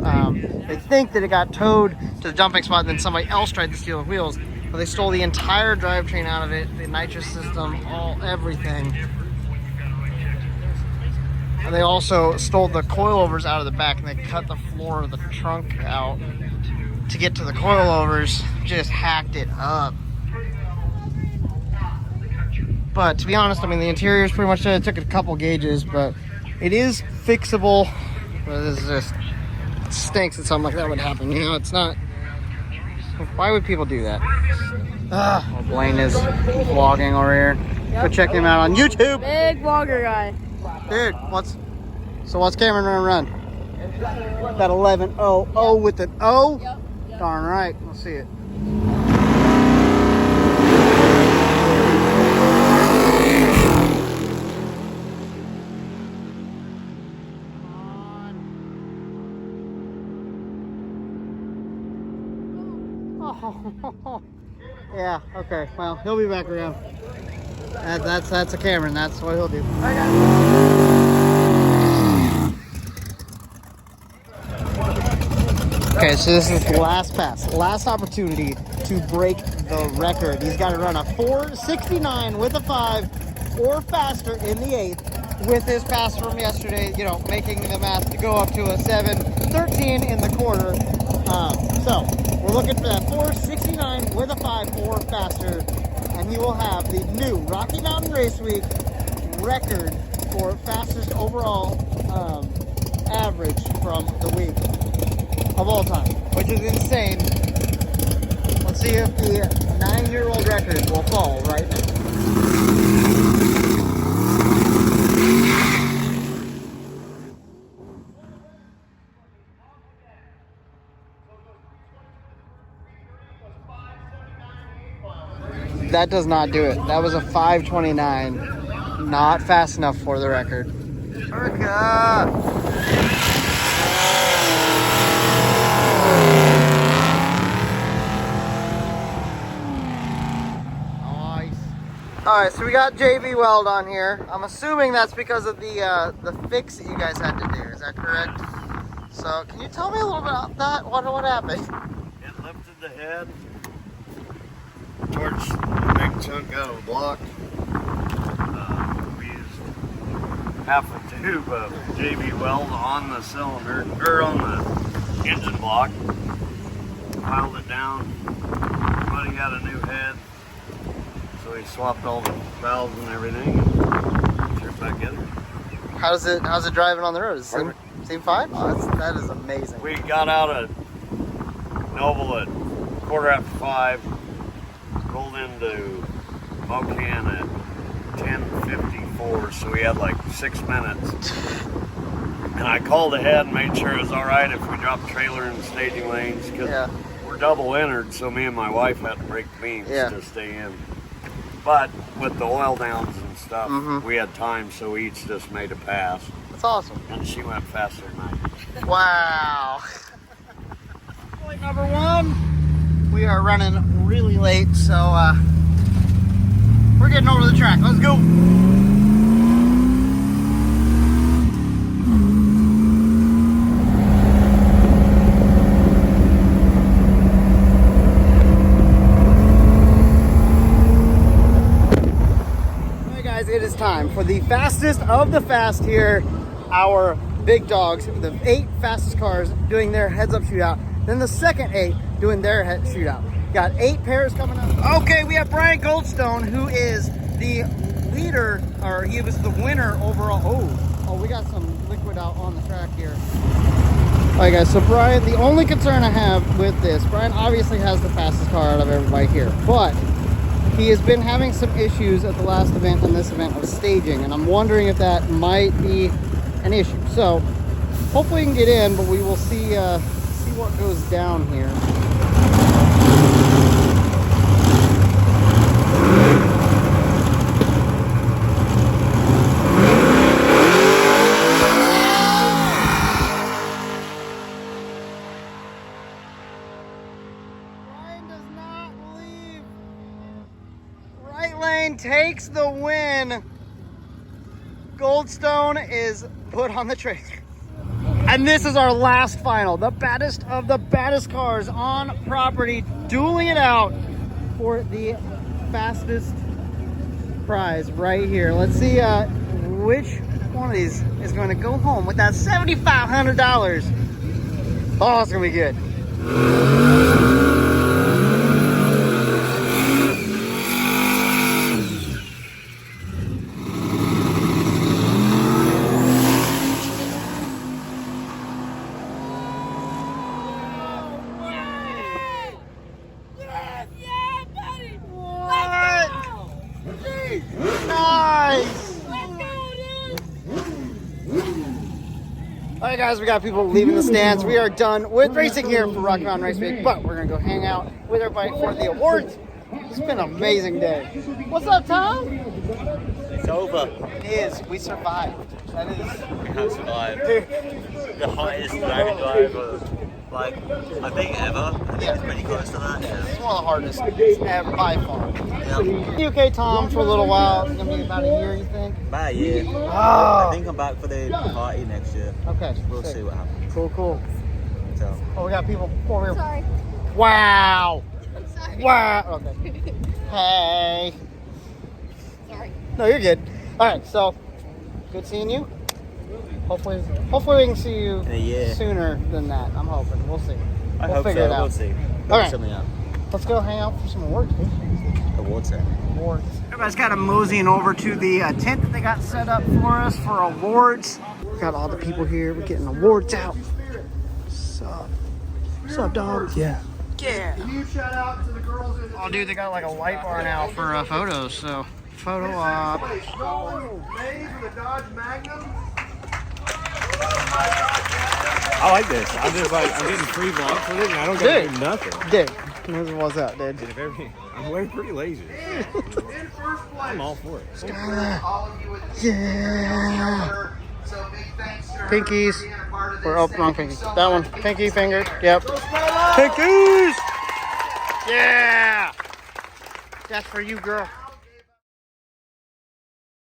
They think that it got towed to the dumping spot, and then somebody else tried to steal the wheels. But they stole the entire drivetrain out of it, the nitrous system, everything. And they also stole the coilovers out of the back, and they cut the floor of the trunk out to get to the coilovers. Just hacked it up. But to be honest, I mean, the interior is pretty much it took a couple gauges, but it is fixable. But this just stinks that something like that would happen. You know, it's not. Why would people do that? Blaine is vlogging over here. Go check him out on YouTube. Big vlogger guy. Dude, what's Cameron gonna run? That 11.00 with an O? Yep. Darn right. We'll see it. Oh, yeah, okay. Well, he'll be back around. That's a Cameron. That's what he'll do. Okay, so this is the last pass. Last opportunity to break the record. He's got to run a 4.69 with a 5 or faster in the 8th with his pass from yesterday, you know, making the math to go up to a 7.13 in the quarter. So we're looking for that 4.69 with a 5 or faster, and he will have the new Rocky Mountain Race Week record for fastest overall average from the week of all time, which is insane. Let's see if the 9-year-old record will fall right now. That does not do it. That was a 5.29. Not fast enough for the record. Nice. Alright, so we got JB Weld on here. I'm assuming that's because of the fix that you guys had to do. Is that correct? So, can you tell me a little bit about that? What happened? It lifted the head towards the big chunk out of the block. We used half a tube of JB Weld on the cylinder, or on the engine block. Piled it down. Buddy got a new head. So he swapped all the valves and everything and threw it back together. How's it driving on the road? Does it seem fine? Oh, that is amazing. We got out of Noble at 5:15, rolled into Mocan at 10:54, so we had like 6 minutes. And I called ahead and made sure it was all right if we dropped the trailer in the staging lanes, because we're double entered, so me and my wife had to break the beams to stay in. But with the oil downs and stuff, we had time, so we each just made a pass. That's awesome. And she went faster than I did. Wow. Point number 1. We are running really late, so We're getting over the track. Let's go. Hey guys, it is time for the fastest of the fast here. Our big dogs, the 8 fastest cars doing their heads-up shootout. Then the second 8 doing their head shootout. Got 8 pairs coming up. Okay, we have Brian Goldstone, who is the leader, or he was the winner overall. Oh, we got some liquid out on the track here. All right, guys, so Brian, the only concern I have with this, Brian obviously has the fastest car out of everybody here, but he has been having some issues at the last event and this event of staging, and I'm wondering if that might be an issue. So hopefully we can get in, but we will see what goes down here. Brian does not leave. Right lane takes the win. Goldstone is put on the trailer. And this is our last final. The baddest of the baddest cars on property, dueling it out for the fastest prize right here. Let's see which one of these is going to go home with that $7,500. Oh, it's going to be good. Nice! Alright guys, we got people leaving the stands. We are done with racing here for Rocky Mountain Race Week, but we're going to go hang out with everybody for the awards. It's been an amazing day. What's up, Tom? It's over. It is. We survived. That is... We have survived. The hottest dragon drive like, I think ever. I think it's pretty close to that. Yeah. It's one of the hardest ever by far. Yep. You okay, Tom, for a little while? It's going to be about a year, you think? About a year. Oh. I think I'm back for the party next year. Okay. We'll sick. see what happens. Cool, cool. So. Oh, we got people over here. Sorry. Wow. Sorry. Wow. Okay. Hey. Sorry. No, you're good. All right, so good seeing you. Hopefully we can see you in a year. Sooner than that. I'm hoping. We'll see. I We'll hope figure so. it out. We'll see. All right. Something out. Let's go hang out for some awards. Awards set. Awards. Everybody's got to moseying over to the tent that they got set up for us for awards. We got all the people here. We're getting awards out. What's up? What's up, dog? Yeah. Yeah. Huge shout out to the girls in the Oh, dude, they got like a light bar now for photos. So photo op. Maze with a Dodge Magnum. I like this. I'm getting free vlogs with it, and I don't gotta do nothing. Dude, what's up, dude? Dude, if everything, I'm wearing pretty lazy. I'm all for it. Yeah. Pinkies. We're up, wrong pinky. That one. Pinky finger. Yep. Pinkies. Yeah. That's for you, girl.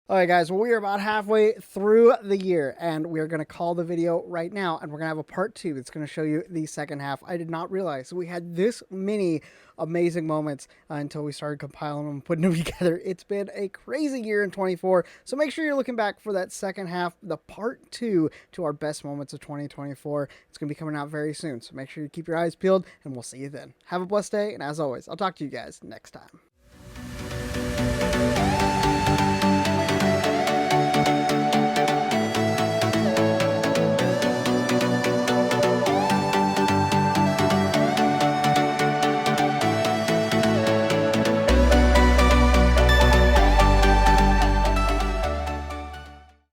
All right, guys, well, we are about halfway through the year, and we're going to call the video right now, and we're going to have a part 2 that's going to show you the second half. I did not realize we had this many amazing moments until we started compiling them and putting them together. It's been a crazy year in 24, so make sure you're looking back for that second half, the part 2 to our best moments of 2024. It's going to be coming out very soon, so make sure you keep your eyes peeled, and we'll see you then. Have a blessed day, and as always, I'll talk to you guys next time.